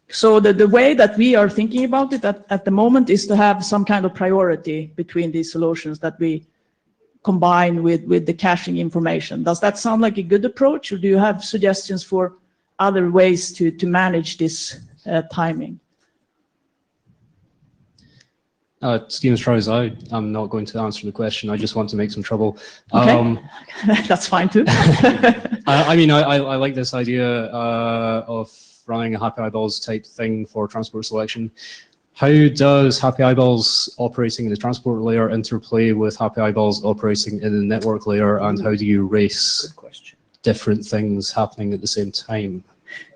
So the way that we are thinking about it at the moment is to have some kind of priority between these solutions that we combine with the caching information. Does that sound like a good approach, or do you have suggestions for other ways to manage this timing? Steven Strauss, I'm not going to answer the question. I just want to make some trouble. Okay, that's fine too. I mean, I like this idea of running a happy eyeballs type thing for transport selection. How does happy eyeballs operating in the transport layer interplay with happy eyeballs operating in the network layer, and how do you race different things happening at the same time?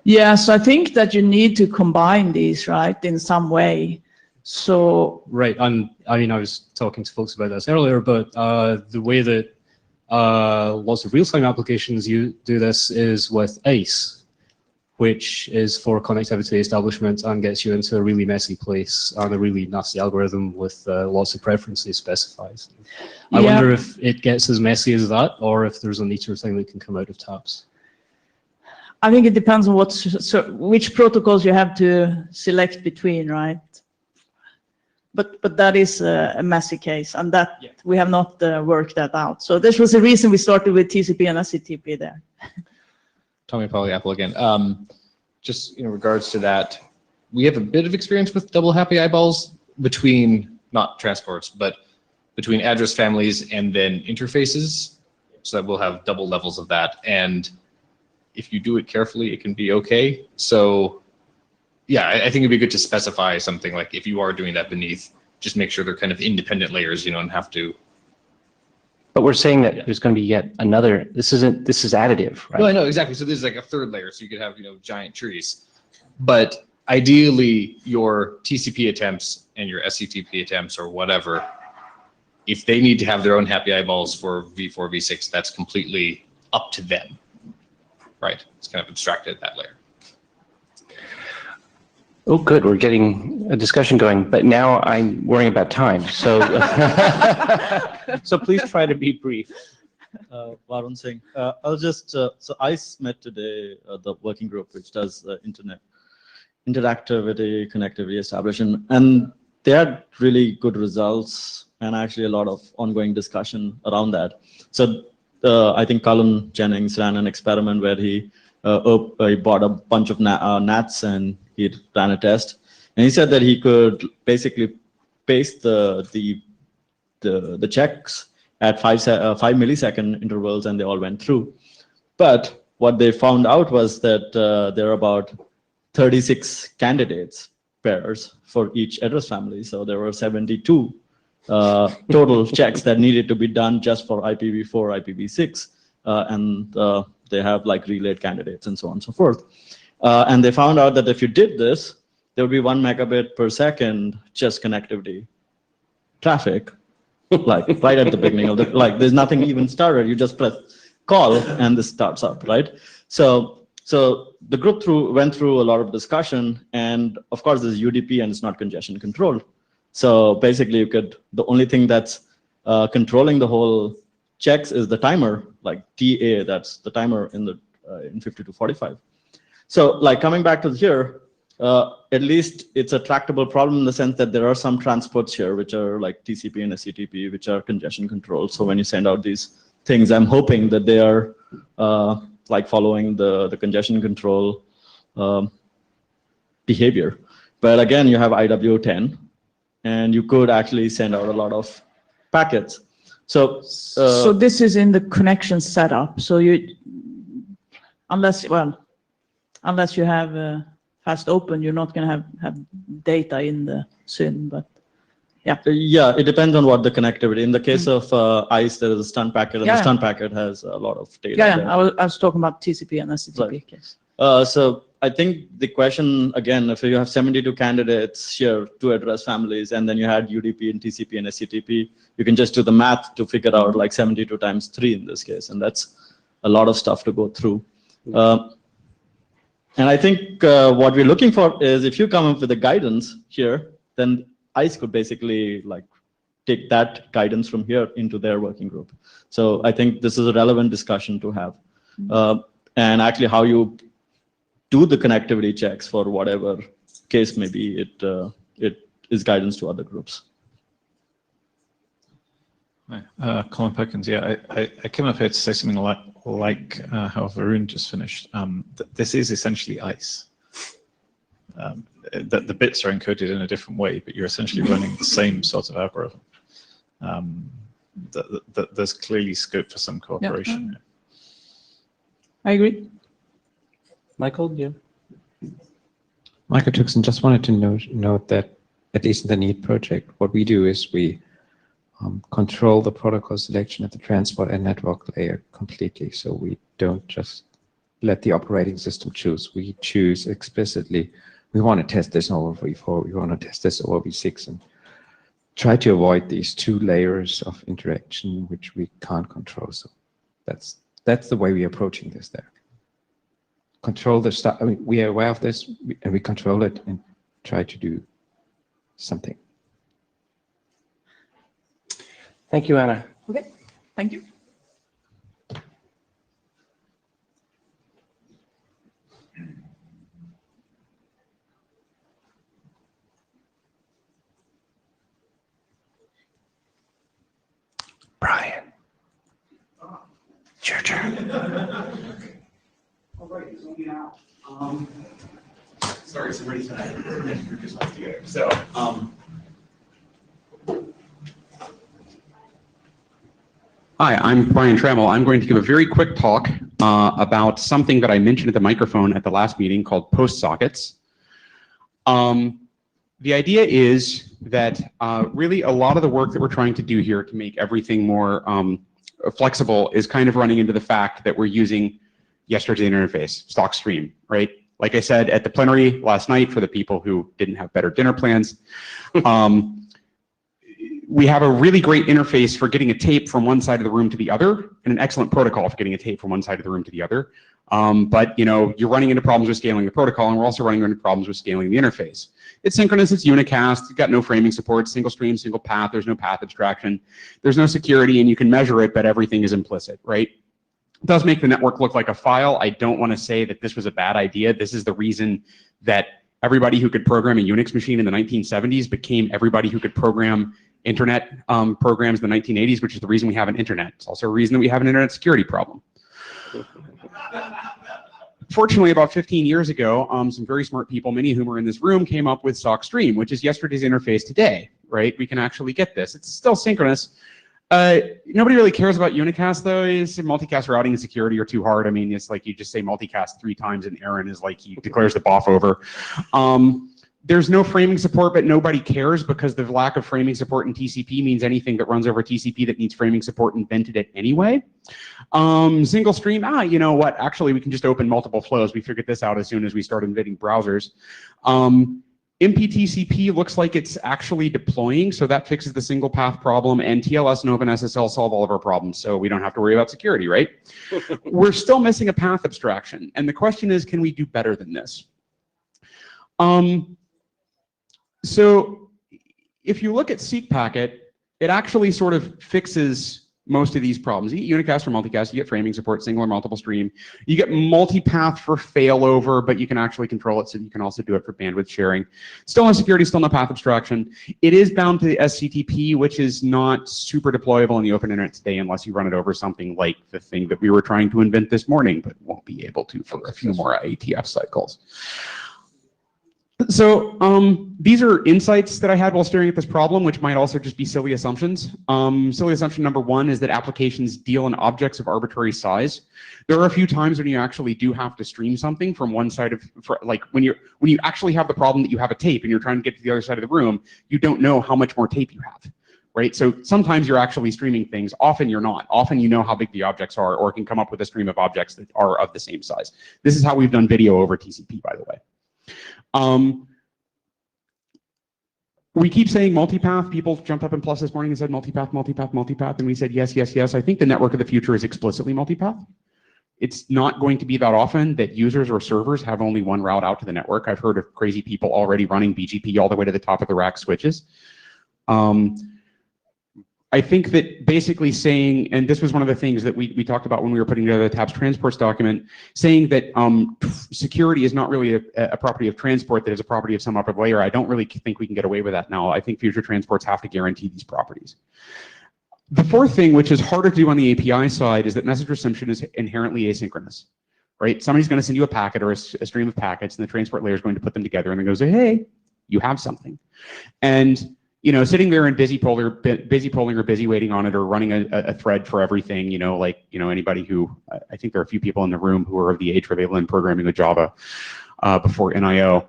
Yeah, so I think that you need to combine these, right, in some way. So right, and I mean, I was talking to folks about this earlier, but the way that lots of real-time applications do this is with ICE, which is for connectivity establishment and gets you into a really messy place and a really nasty algorithm with lots of preferences specified. I wonder if it gets as messy as that, or if there's a neater thing that can come out of TAPS. I think it depends on which protocols you have to select between, right? But that is a messy case, and that we have not worked that out. So this was the reason we started with TCP and SCTP there. Tommy Polyapple again. Just in regards to that, we have a bit of experience with double happy eyeballs between, not transports, but between address families and then interfaces. So that we'll have double levels of that. And if you do it carefully, it can be okay. So yeah, I think it'd be good to specify something like, if you are doing that beneath, just make sure they're kind of independent layers, and have to. But we're saying that there's going to be yet another. This is additive, right? No, I know exactly. So this is like a third layer, so you could have giant trees. But ideally, your TCP attempts and your SCTP attempts or whatever, if they need to have their own happy eyeballs for V4, V6, that's completely up to them, right? It's kind of abstracted at that layer. Oh, good. We're getting a discussion going, but now I'm worrying about time. So, so please try to be brief. Varun Singh. I'll just, so ICE met today, the working group which does interactivity, connectivity establishment, and they had really good results and actually a lot of ongoing discussion around that. So I think Colin Jennings ran an experiment where he bought a bunch of NATs and he ran a test, and he said that he could basically paste the checks at 5 millisecond intervals, and they all went through. But what they found out was that there are about 36 candidates pairs for each address family. So there were 72 total checks that needed to be done just for IPv4, IPv6, and they have like relayed candidates and so on and so forth. And they found out that if you did this, there would be 1 megabit per second just connectivity traffic, like right at the beginning of like there's nothing even started. You just press call and this starts up, right? So the group went through a lot of discussion, and of course there's UDP and it's not congestion controlled. So basically the only thing that's controlling the whole checks is the timer, like TA, that's the timer in 5245. So like coming back to here, at least it's a tractable problem in the sense that there are some transports here which are like TCP and SCTP, which are congestion controlled. So when you send out these things, I'm hoping that they are like following the congestion control behavior. But again, you have IW10, and you could actually send out a lot of packets. So So this is in the connection setup. So unless you have fast open, you're not going to have data in the SYN, but yeah, it depends on what the connectivity. In the case of ICE, there is a stun packet, and the Yeah. stun packet has a lot of data. yeah, there. I was talking about TCP and SCTP case. So I think the question, again, if you have 72 candidates here to address families, and then you had UDP and TCP and SCTP, you can just do the math to figure out like 72 times 3 in this case, and that's a lot of stuff to go through. And I think what we're looking for is, if you come up with a guidance here, then ICE could basically like take that guidance from here into their working group. So I think this is a relevant discussion to have. And actually how you do the connectivity checks for whatever case may be, it is guidance to other groups. Hi, Colin Perkins. Yeah, I came up here to say something like how Varun just finished. This is essentially ICE. The bits are encoded in a different way, but you're essentially running the same sort of algorithm. There's clearly scope for some cooperation. I agree. Michael, you? Michael Tuxen, just wanted to note that at least in the NEAT project, what we do is we control the protocol selection at the transport and network layer completely. So we don't just let the operating system choose. We choose explicitly, we want to test this over v4, we want to test this over v6, and try to avoid these two layers of interaction which we can't control. So that's the way we're approaching this there. Control the stuff. I mean, we are aware of this, and we control it and try to do something. Thank you, Anna. Okay, thank you. Brian, it's your turn. All right, it's only now. Sorry, somebody said I had just left together. So, hi, I'm Brian Trammell. I'm going to give a very quick talk about something that I mentioned at the microphone at the last meeting called post sockets. The idea is that really a lot of the work that we're trying to do here to make everything more flexible is kind of running into the fact that we're using yesterday's interface, stock stream, right? Like I said at the plenary last night, for the people who didn't have better dinner plans, we have a really great interface for getting a tape from one side of the room to the other, and an excellent protocol for getting a tape from one side of the room to the other. But you know, you're running into problems with scaling the protocol, and we're also running into problems with scaling the interface. It's synchronous, it's unicast, it's got no framing support, single stream, single path, there's no path abstraction, there's no security, and you can measure it, but everything is implicit, right? It does make the network look like a file. I don't want to say that this was a bad idea. This is the reason that everybody who could program a Unix machine in the 1970s became everybody who could program internet programs in the 1980s, which is the reason we have an internet. It's also a reason that we have an internet security problem. Fortunately, about 15 years ago, some very smart people, many of whom are in this room, came up with sock stream, which is yesterday's interface today, right? We can actually get this. It's still synchronous. Nobody really cares about unicast though. Is multicast routing and security are too hard. I mean, it's like you just say multicast 3 times and Aaron is like, he declares the BOF over. There's no framing support, but nobody cares because the lack of framing support in TCP means anything that runs over TCP that needs framing support invented it anyway. Single stream, you know what? Actually, we can just open multiple flows. We figured this out as soon as we started inventing browsers. MPTCP looks like it's actually deploying, so that fixes the single path problem, and TLS and OpenSSL solve all of our problems, so we don't have to worry about security, right? We're still missing a path abstraction, and the question is, can we do better than this? So if you look at seek packet, it actually sort of fixes most of these problems. You get unicast or multicast, you get framing support, single or multiple stream. You get multipath for failover, but you can actually control it, so you can also do it for bandwidth sharing. Still no security, still no path abstraction. It is bound to the SCTP, which is not super deployable in the open internet today unless you run it over something like the thing that we were trying to invent this morning, but won't be able to for a few more IETF cycles. So these are insights that I had while staring at this problem, which might also just be silly assumptions. Silly assumption number one is that applications deal in objects of arbitrary size. There are a few times when you actually do have to stream something from one side of, like when you actually have the problem that you have a tape and you're trying to get to the other side of the room, you don't know how much more tape you have, right? So sometimes you're actually streaming things. Often you're not. Often you know how big the objects are, or can come up with a stream of objects that are of the same size. This is how we've done video over TCP, by the way. We keep saying multipath. People jumped up in Plus this morning and said multipath, multipath, multipath, and we said yes, yes, yes. I think the network of the future is explicitly multipath. It's not going to be that often that users or servers have only one route out to the network. I've heard of crazy people already running BGP all the way to the top of the rack switches. I think that basically saying, and this was one of the things that we talked about when we were putting together the TAPS transports document, saying that security is not really a property of transport, that is a property of some upper layer. I don't really think we can get away with that now. I think future transports have to guarantee these properties. The fourth thing, which is harder to do on the API side, is that message reception is inherently asynchronous, right? Somebody's going to send you a packet or a stream of packets, and the transport layer is going to put them together and then goes, hey, you have something. And you know, sitting there and busy polling or busy waiting on it, or running a thread for everything, you know, like, you know, anybody who, I think there are a few people in the room who are of the age where they've been programming with Java before NIO.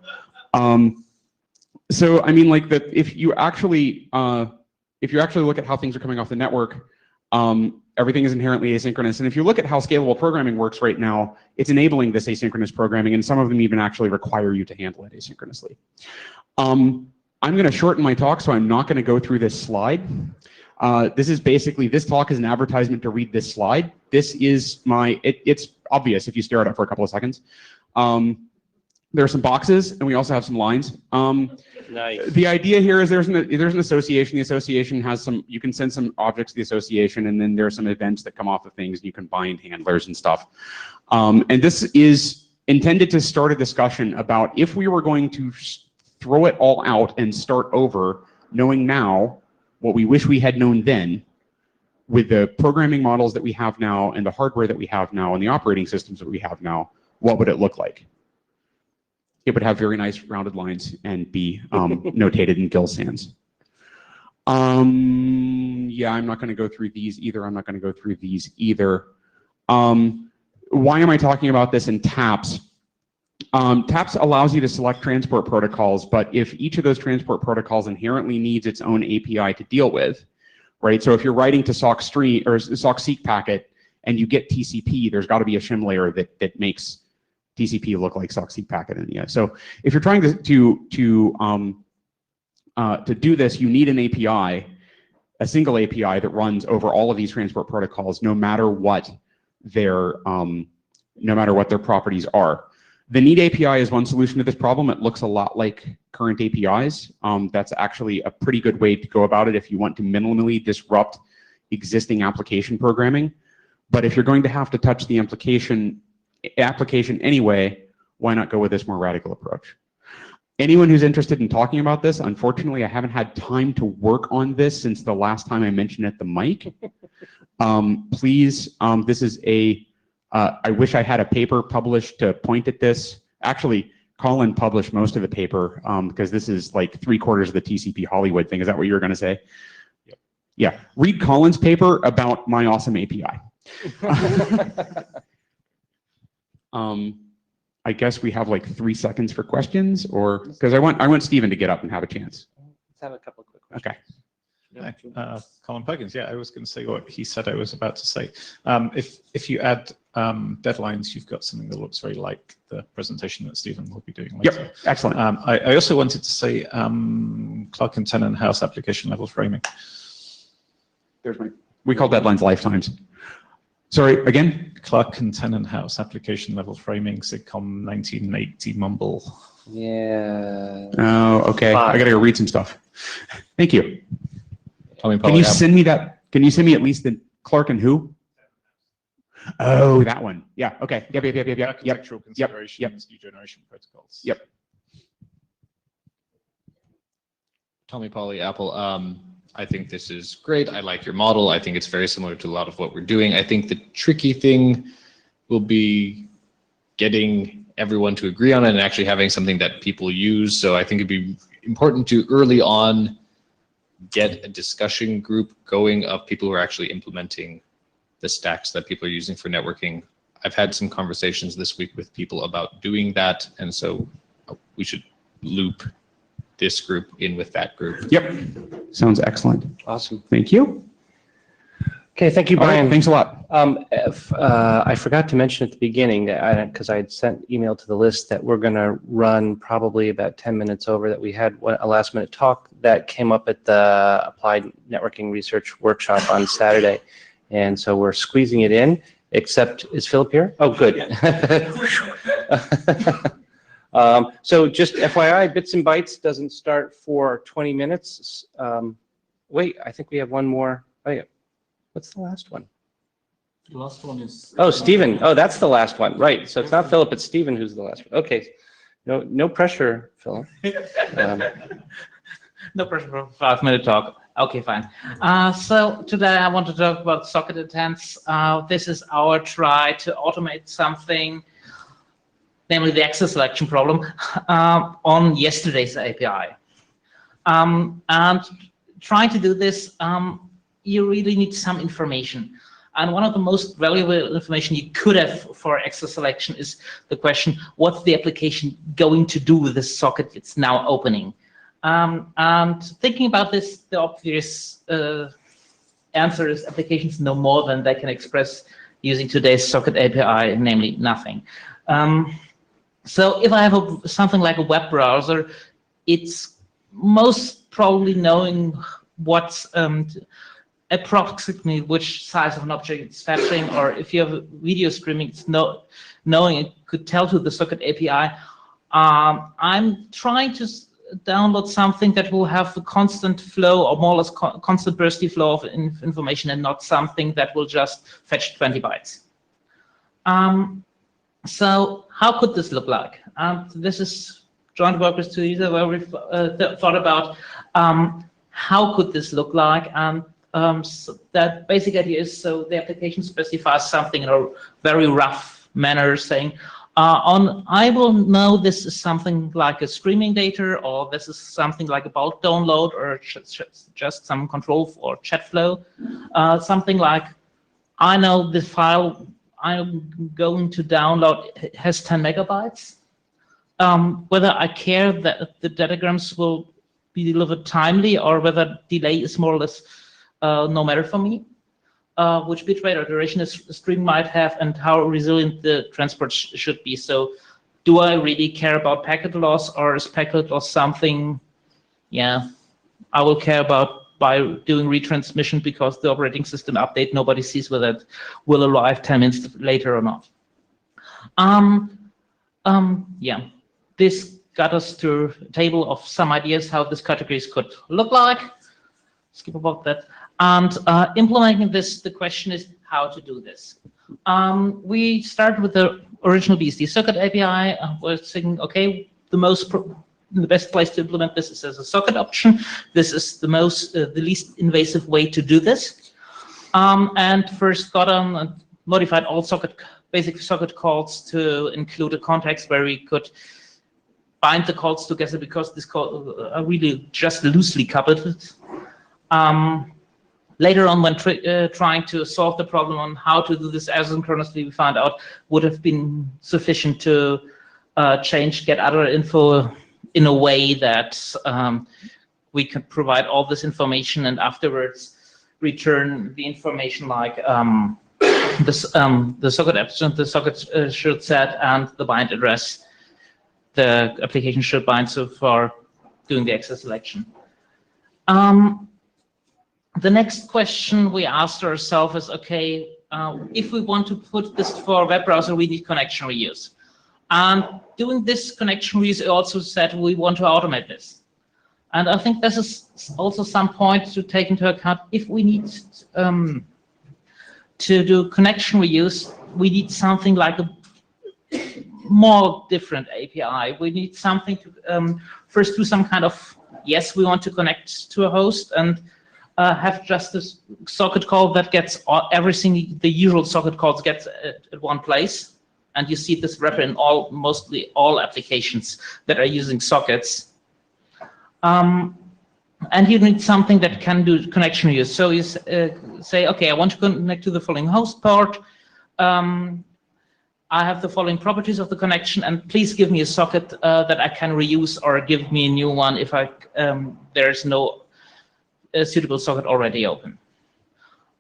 So, I mean, like, if you actually look at how things are coming off the network, everything is inherently asynchronous. And if you look at how scalable programming works right now, it's enabling this asynchronous programming, and some of them even actually require you to handle it asynchronously. I'm going to shorten my talk, so I'm not going to go through this slide. This is basically, this talk is an advertisement to read this slide. This is it's obvious if you stare at it for a couple of seconds. There are some boxes, and we also have some lines. Nice. The idea here is there's an association. The association has some, you can send some objects to the association, and then there are some events that come off of things, and you can bind handlers and stuff. And this is intended to start a discussion about if we were going to throw it all out and start over, knowing now what we wish we had known then, with the programming models that we have now and the hardware that we have now and the operating systems that we have now, what would it look like? It would have very nice rounded lines and be notated in Gill sans. Yeah, I'm not going to go through these either. Why am I talking about this in TAPS? TAPS allows you to select transport protocols, but if each of those transport protocols inherently needs its own API to deal with, right? So if you're writing to SOC stream or SOC seek packet and you get TCP, there's got to be a shim layer that makes TCP look like SOC seek packet in the end. So if you're trying to do this, you need an API, a single API that runs over all of these transport protocols, no matter what their properties are. The need API is one solution to this problem. It looks a lot like current APIs. That's actually a pretty good way to go about it if you want to minimally disrupt existing application programming. But if you're going to have to touch the application anyway, why not go with this more radical approach? Anyone who's interested in talking about this, unfortunately, I haven't had time to work on this since the last time I mentioned at the mic. Please, this is I wish I had a paper published to point at this. Actually, Colin published most of the paper because this is like 3/4 of the TCP Hollywood thing. Is that what you were going to say? Yep. Yeah. Read Colin's paper about my awesome API. I guess we have like 3 seconds for questions, or because I want Stephen to get up and have a chance. Let's have a couple of quick questions. Okay. Colin Perkins, yeah, I was going to say what he said I was about to say. If you add deadlines, you've got something that looks very like the presentation that Stephen will be doing later. Yep, excellent. I also wanted to say Clark and Tenenhouse application level framing. We call deadlines lifetimes. Sorry, again? Clark and Tenenhouse application level framing, SIGCOMM 1980 mumble. Yeah. Oh, okay. I got to go read some stuff. Thank you. I mean, can you send me that? Can you send me at least the Clark and who? Oh, that one. Yeah. Okay. Yep. Architectural considerations, new generation protocols. Yep. Tommy Polly, Apple. I think this is great. I like your model. I think it's very similar to a lot of what we're doing. I think the tricky thing will be getting everyone to agree on it and actually having something that people use. So I think it'd be important to early on get a discussion group going of people who are actually implementing the stacks that people are using for networking. I've had some conversations this week with people about doing that, and so we should loop this group in with that group. Yep. Sounds excellent. Awesome. Thank you. Okay, thank you, All right, Brian. thanks a lot. I forgot to mention at the beginning that because I had sent email to the list that we're going to run probably about 10 minutes over, that we had a last minute talk that came up at the Applied Networking Research Workshop on Saturday. And so we're squeezing it in, except, is Philip here? Oh, good. So just FYI, Bits and Bytes doesn't start for 20 minutes. Wait, I think we have one more. Oh, yeah. What's the last one? The last one is... Oh, Stephen. Oh, that's the last one. Right. So it's not Philip, it's Stephen who's the last one. Okay. No pressure, Philip. No pressure for a 5-minute talk. Okay, fine. So today I want to talk about socket intents. This is our try to automate something, namely the access selection problem, on yesterday's API. And trying to do this, you really need some information. And one of the most valuable information you could have for access selection is the question, what's the application going to do with this socket it's now opening? And thinking about this, the obvious answer is applications know more than they can express using today's socket API, namely nothing. So if I have something like a web browser, it's most probably knowing what's approximately which size of an object it's fetching, or if you have video streaming, it's knowing it could tell to the socket API. I'm trying to download something that will have a constant flow, or more or less constant bursty flow of information, and not something that will just fetch 20 bytes. So how could this look like? This is joint work with Teresa, where we've thought about how could this look like. So that basic idea is, so the application specifies something in a very rough manner, saying, I will know this is something like a streaming data, or this is something like a bulk download, or just some control for chat flow. Something like, I know the file I'm going to download has 10 megabytes. Whether I care that the datagrams will be delivered timely, or whether delay is more or less no matter for me. Which bitrate or duration a stream might have, and how resilient the transport should be. So do I really care about packet loss, or is packet loss something, yeah, I will care about by doing retransmission, because the operating system update, nobody sees whether it will arrive 10 minutes later or not. Yeah, this got us to a table of some ideas how these categories could look like. Skip about that. And implementing this, the question is how to do this. We start with the original BSD socket API. We're thinking, okay, the best place to implement this is as a socket option. This is the least invasive way to do this. And first got on and modified all basic socket calls to include a context where we could bind the calls together, because these calls are really just loosely coupled. Later on, when trying to solve the problem on how to do this asynchronously, we found out would have been sufficient to get other info in a way that we could provide all this information, and afterwards return the information like the socket abstract, the socket should set, and the bind address the application should bind, so for doing the access selection. The next question we asked ourselves is, okay, if we want to put this for a web browser, we need connection reuse. And doing this connection reuse, also said we want to automate this. And I think this is also some point to take into account. If we need to do connection reuse, we need something like a more different API. We need something to first do some kind of, yes, we want to connect to a host and have just this socket call that gets everything the usual socket calls get at one place. And you see this wrapper in mostly all applications that are using sockets. And you need something that can do connection reuse. So you say, okay, I want to connect to the following host port. I have the following properties of the connection, and please give me a socket that I can reuse, or give me a new one if there's no suitable socket already open.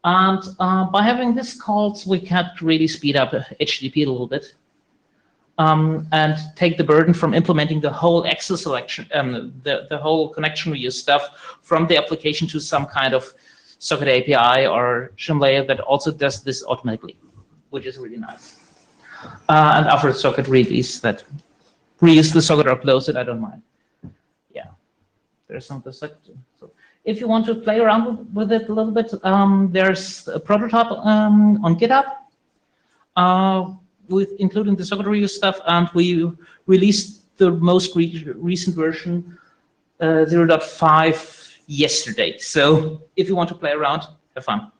And by having these calls, we can really speed up HTTP a little bit and take the burden from implementing the whole access selection, the whole connection reuse stuff from the application to some kind of socket API or shim layer that also does this automatically, which is really nice. And after the socket release, that reuse the socket or close it, I don't mind. Yeah, there's some of the socket. So if you want to play around with it a little bit, there's a prototype on GitHub with including the socket reuse stuff, and we released the most recent version, 0.5 yesterday. So if you want to play around, have fun.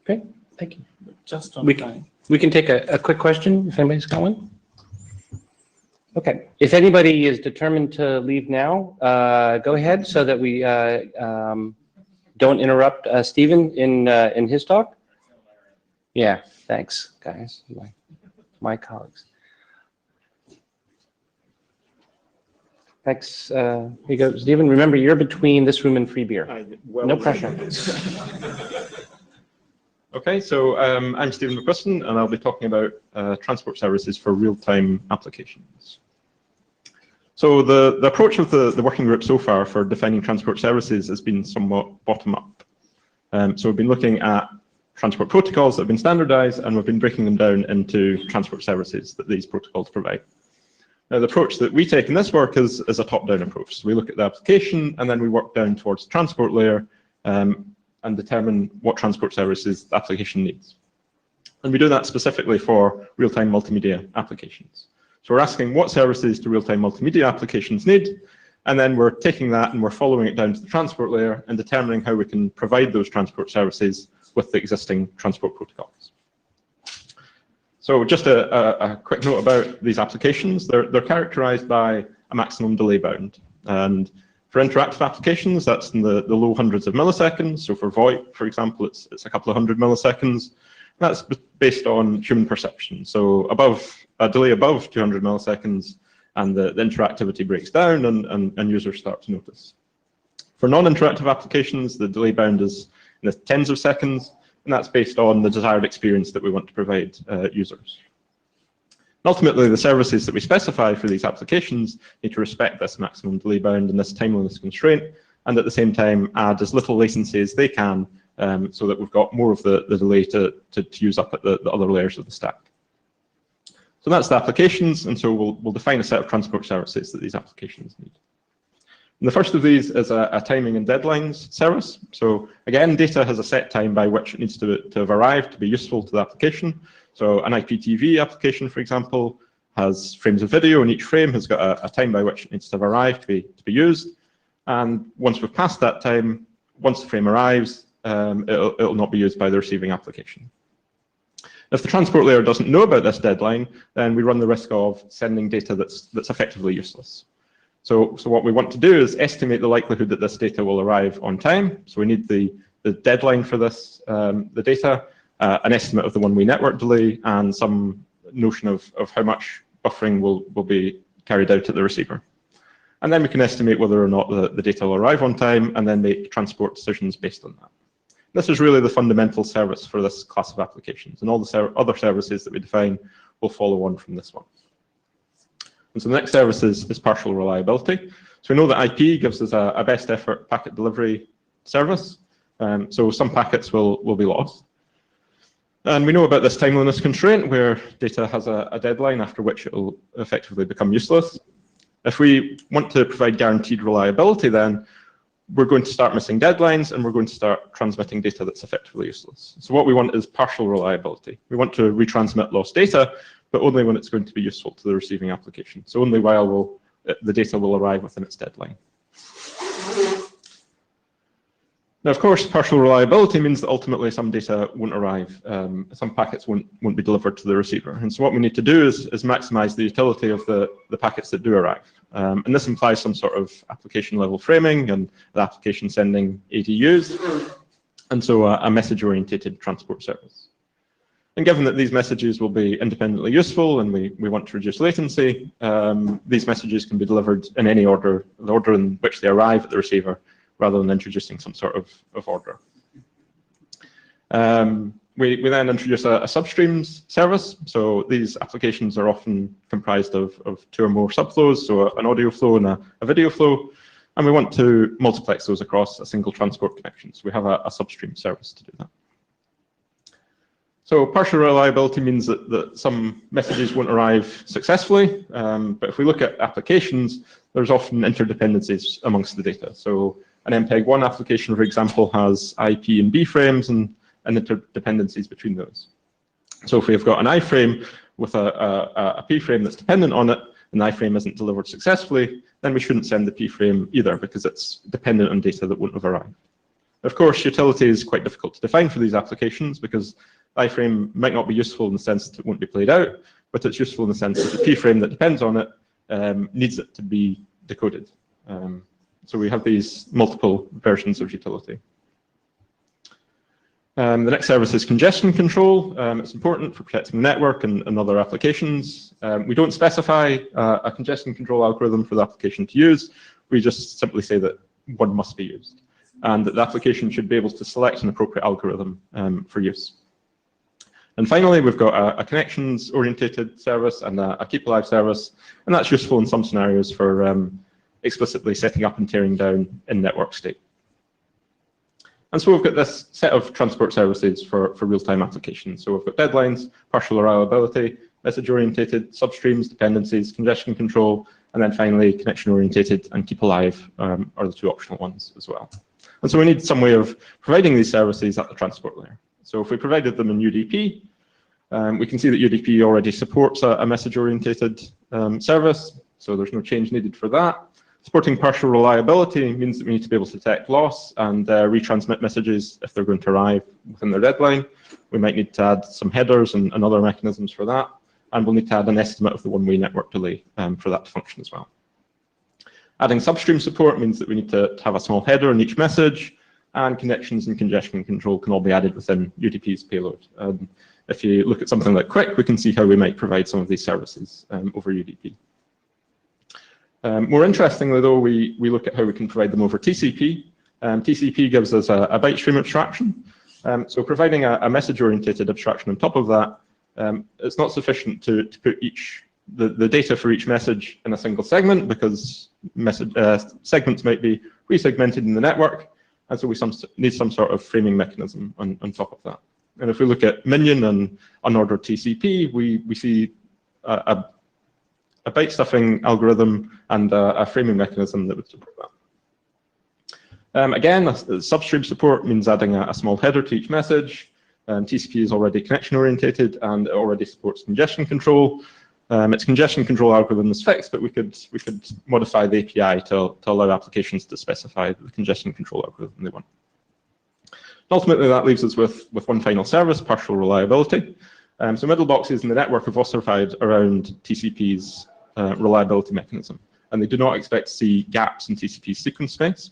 Okay, thank you. Just on time. We can take a quick question if anybody's got one. Okay, if anybody is determined to leave now, go ahead so that we don't interrupt Stephen in his talk. Yeah, thanks, guys, my colleagues. Thanks. Here you go, Stephen. Remember, you're between this room and free beer. No pressure. Okay, so I'm Stephen McQuiston, and I'll be talking about transport services for real-time applications. So the approach of the working group so far for defining transport services has been somewhat bottom-up. So we've been looking at transport protocols that have been standardized, and we've been breaking them down into transport services that these protocols provide. Now, the approach that we take in this work is a top-down approach. So we look at the application, and then we work down towards the transport layer and determine what transport services the application needs. And we do that specifically for real-time multimedia applications. So we're asking what services do real-time multimedia applications need, and then we're taking that and we're following it down to the transport layer and determining how we can provide those transport services with the existing transport protocols. So just a quick note about these applications. They're characterized by a maximum delay bound. And for interactive applications, that's in the low hundreds of milliseconds. So for VoIP, for example, it's a couple of hundred milliseconds. That's based on human perception. So a delay above 200 milliseconds, and the interactivity breaks down and users start to notice. For non-interactive applications, the delay bound is in the tens of seconds, and that's based on the desired experience that we want to provide users. And ultimately, the services that we specify for these applications need to respect this maximum delay bound and this timeliness constraint, and at the same time add as little latency as they can, so that we've got more of the delay to use up at the other layers of the stack. So that's the applications, and so we'll define a set of transport services that these applications need. And the first of these is a timing and deadlines service. So again, data has a set time by which it needs to have arrived to be useful to the application. So an IPTV application, for example, has frames of video, and each frame has got a time by which it needs to have arrived to be used. And once we've passed that time, once the frame arrives, it'll not be used by the receiving application. If the transport layer doesn't know about this deadline, then we run the risk of sending data that's effectively useless. So what we want to do is estimate the likelihood that this data will arrive on time. So we need the deadline for this, the data, an estimate of the one-way network delay, and some notion of how much buffering will be carried out at the receiver. And then we can estimate whether or not the data will arrive on time, and then make transport decisions based on that. This is really the fundamental service for this class of applications, and all the other services that we define will follow on from this one. And so the next service is partial reliability. So we know that IP gives us a best effort packet delivery service. So some packets will be lost. And we know about this timeliness constraint, where data has a deadline after which it will effectively become useless. If we want to provide guaranteed reliability, then we're going to start missing deadlines, and we're going to start transmitting data that's effectively useless. So what we want is partial reliability. We want to retransmit lost data, but only when it's going to be useful to the receiving application. So only while the data will arrive within its deadline. Now, of course, partial reliability means that ultimately some data won't arrive. Some packets won't be delivered to the receiver. And so what we need to do is maximize the utility of the packets that do arrive. And this implies some sort of application level framing and the application sending ADUs, and so a message-oriented transport service. And given that these messages will be independently useful and we want to reduce latency, these messages can be delivered in any order, the order in which they arrive at the receiver, rather than introducing some sort of order. We then introduce a substreams service. So these applications are often comprised of 2 or more subflows, so an audio flow and a video flow. And we want to multiplex those across a single transport connection. So we have a substream service to do that. So partial reliability means that some messages won't arrive successfully. But if we look at applications, there's often interdependencies amongst the data. So an MPEG-1 application, for example, has IP and B frames and interdependencies between those. So if we've got an I frame with a P frame that's dependent on it, and the I frame isn't delivered successfully, then we shouldn't send the P frame either, because it's dependent on data that wouldn't have arrived. Of course, utility is quite difficult to define for these applications, because the I frame might not be useful in the sense that it won't be played out, but it's useful in the sense that the P frame that depends on it needs it to be decoded. So we have these multiple versions of utility. The next service is congestion control. It's important for protecting the network and other applications. We don't specify a congestion control algorithm for the application to use. We just simply say that one must be used, and that the application should be able to select an appropriate algorithm for use. And finally, we've got a connections-oriented service and a keep alive service, and that's useful in some scenarios for explicitly setting up and tearing down in network state. And so we've got this set of transport services for real-time applications. So we've got deadlines, partial reliability, message-oriented, substreams, dependencies, congestion control, and then finally connection-oriented and keep alive are the 2 optional ones as well. And so we need some way of providing these services at the transport layer. So if we provided them in UDP, we can see that UDP already supports a message-oriented service, so there's no change needed for that. Supporting partial reliability means that we need to be able to detect loss and retransmit messages if they're going to arrive within their deadline. We might need to add some headers and other mechanisms for that, and we'll need to add an estimate of the one-way network delay for that to function as well. Adding substream support means that we need to have a small header in each message, and connections and congestion control can all be added within UDP's payload. If you look at something like Quick, we can see how we might provide some of these services over UDP. More interestingly, though, we look at how we can provide them over TCP. TCP gives us a byte stream abstraction. So providing a message-oriented abstraction on top of that, it's not sufficient to put the data for each message in a single segment, because segments might be resegmented in the network, and so we need some sort of framing mechanism on top of that. And if we look at Minion and unordered TCP, we see a byte stuffing algorithm and a framing mechanism that would support that. Again, substream support means adding a small header to each message. TCP is already connection orientated and it already supports congestion control. Its congestion control algorithm is fixed, but we could modify the API to allow applications to specify the congestion control algorithm they want. Ultimately, that leaves us with one final service, partial reliability. So middle boxes in the network have ossified around TCP's reliability mechanism, and they do not expect to see gaps in TCP's sequence space.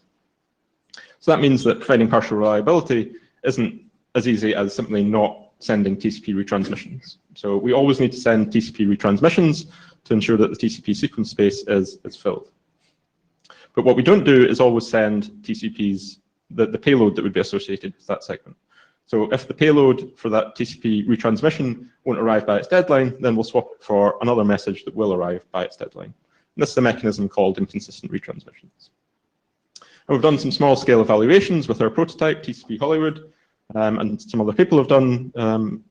So that means that providing partial reliability isn't as easy as simply not sending TCP retransmissions. So we always need to send TCP retransmissions to ensure that the TCP sequence space is filled. But what we don't do is always send TCP's the payload that would be associated with that segment. So if the payload for that TCP retransmission won't arrive by its deadline, then we'll swap it for another message that will arrive by its deadline. And this is a mechanism called inconsistent retransmissions. And we've done some small-scale evaluations with our prototype, TCP Hollywood, and some other people have done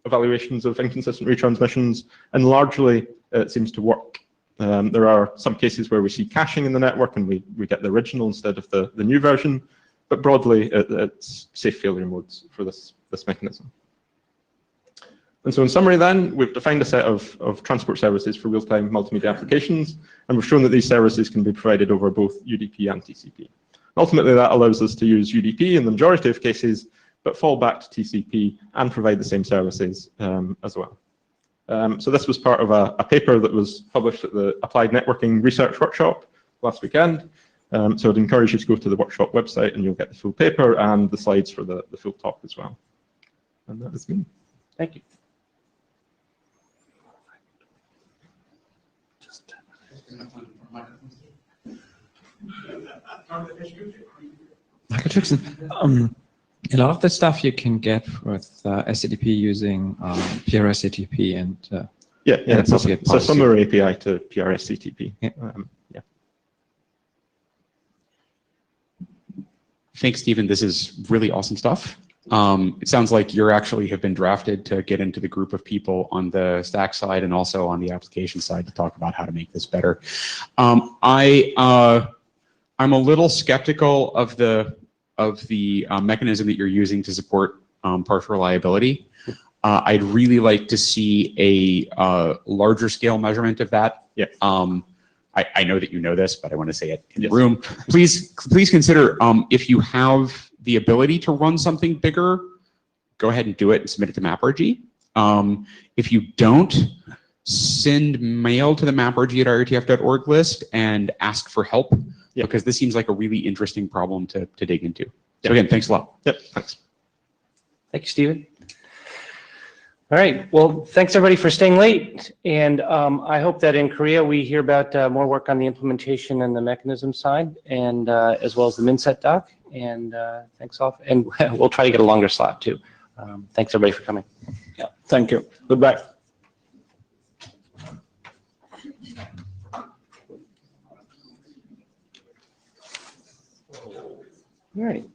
evaluations of inconsistent retransmissions, and largely it seems to work There are some cases where we see caching in the network and we get the original instead of the new version, but broadly it's safe failure modes for this mechanism. And so in summary then, we've defined a set of transport services for real-time multimedia applications, and we've shown that these services can be provided over both UDP and TCP. Ultimately, that allows us to use UDP in the majority of cases, but fall back to TCP and provide the same services as well. So this was part of a paper that was published at the Applied Networking Research Workshop last weekend. So I'd encourage you to go to the workshop website and you'll get the full paper and the slides for the full talk as well. And that is me. Thank you. Michael Jackson, a lot of the stuff you can get with SATP using PRSATP and yeah, it's a policy. similar API to PRSATP. Yeah. Yeah. Thanks, Stephen. This is really awesome stuff. It sounds like you actually have been drafted to get into the group of people on the stack side and also on the application side to talk about how to make this better. I'm a little skeptical of the mechanism that you're using to support partial reliability. I'd really like to see a larger scale measurement of that. Yeah. I know that you know this, but I want to say it in the room. Please consider if you have the ability to run something bigger, go ahead and do it and submit it to MapRG. If you don't, send mail to the maprg@ietf.org list and ask for help, because this seems like a really interesting problem to dig into. So again, thanks a lot. Yep, thanks. Thank you, Stephen. All right, well, thanks everybody for staying late. And I hope that in Korea we hear about more work on the implementation and the mechanism side, and as well as the MinSet doc. And thanks all. And we'll try to get a longer slot too. Thanks everybody for coming. Yeah, thank you. Goodbye. All right.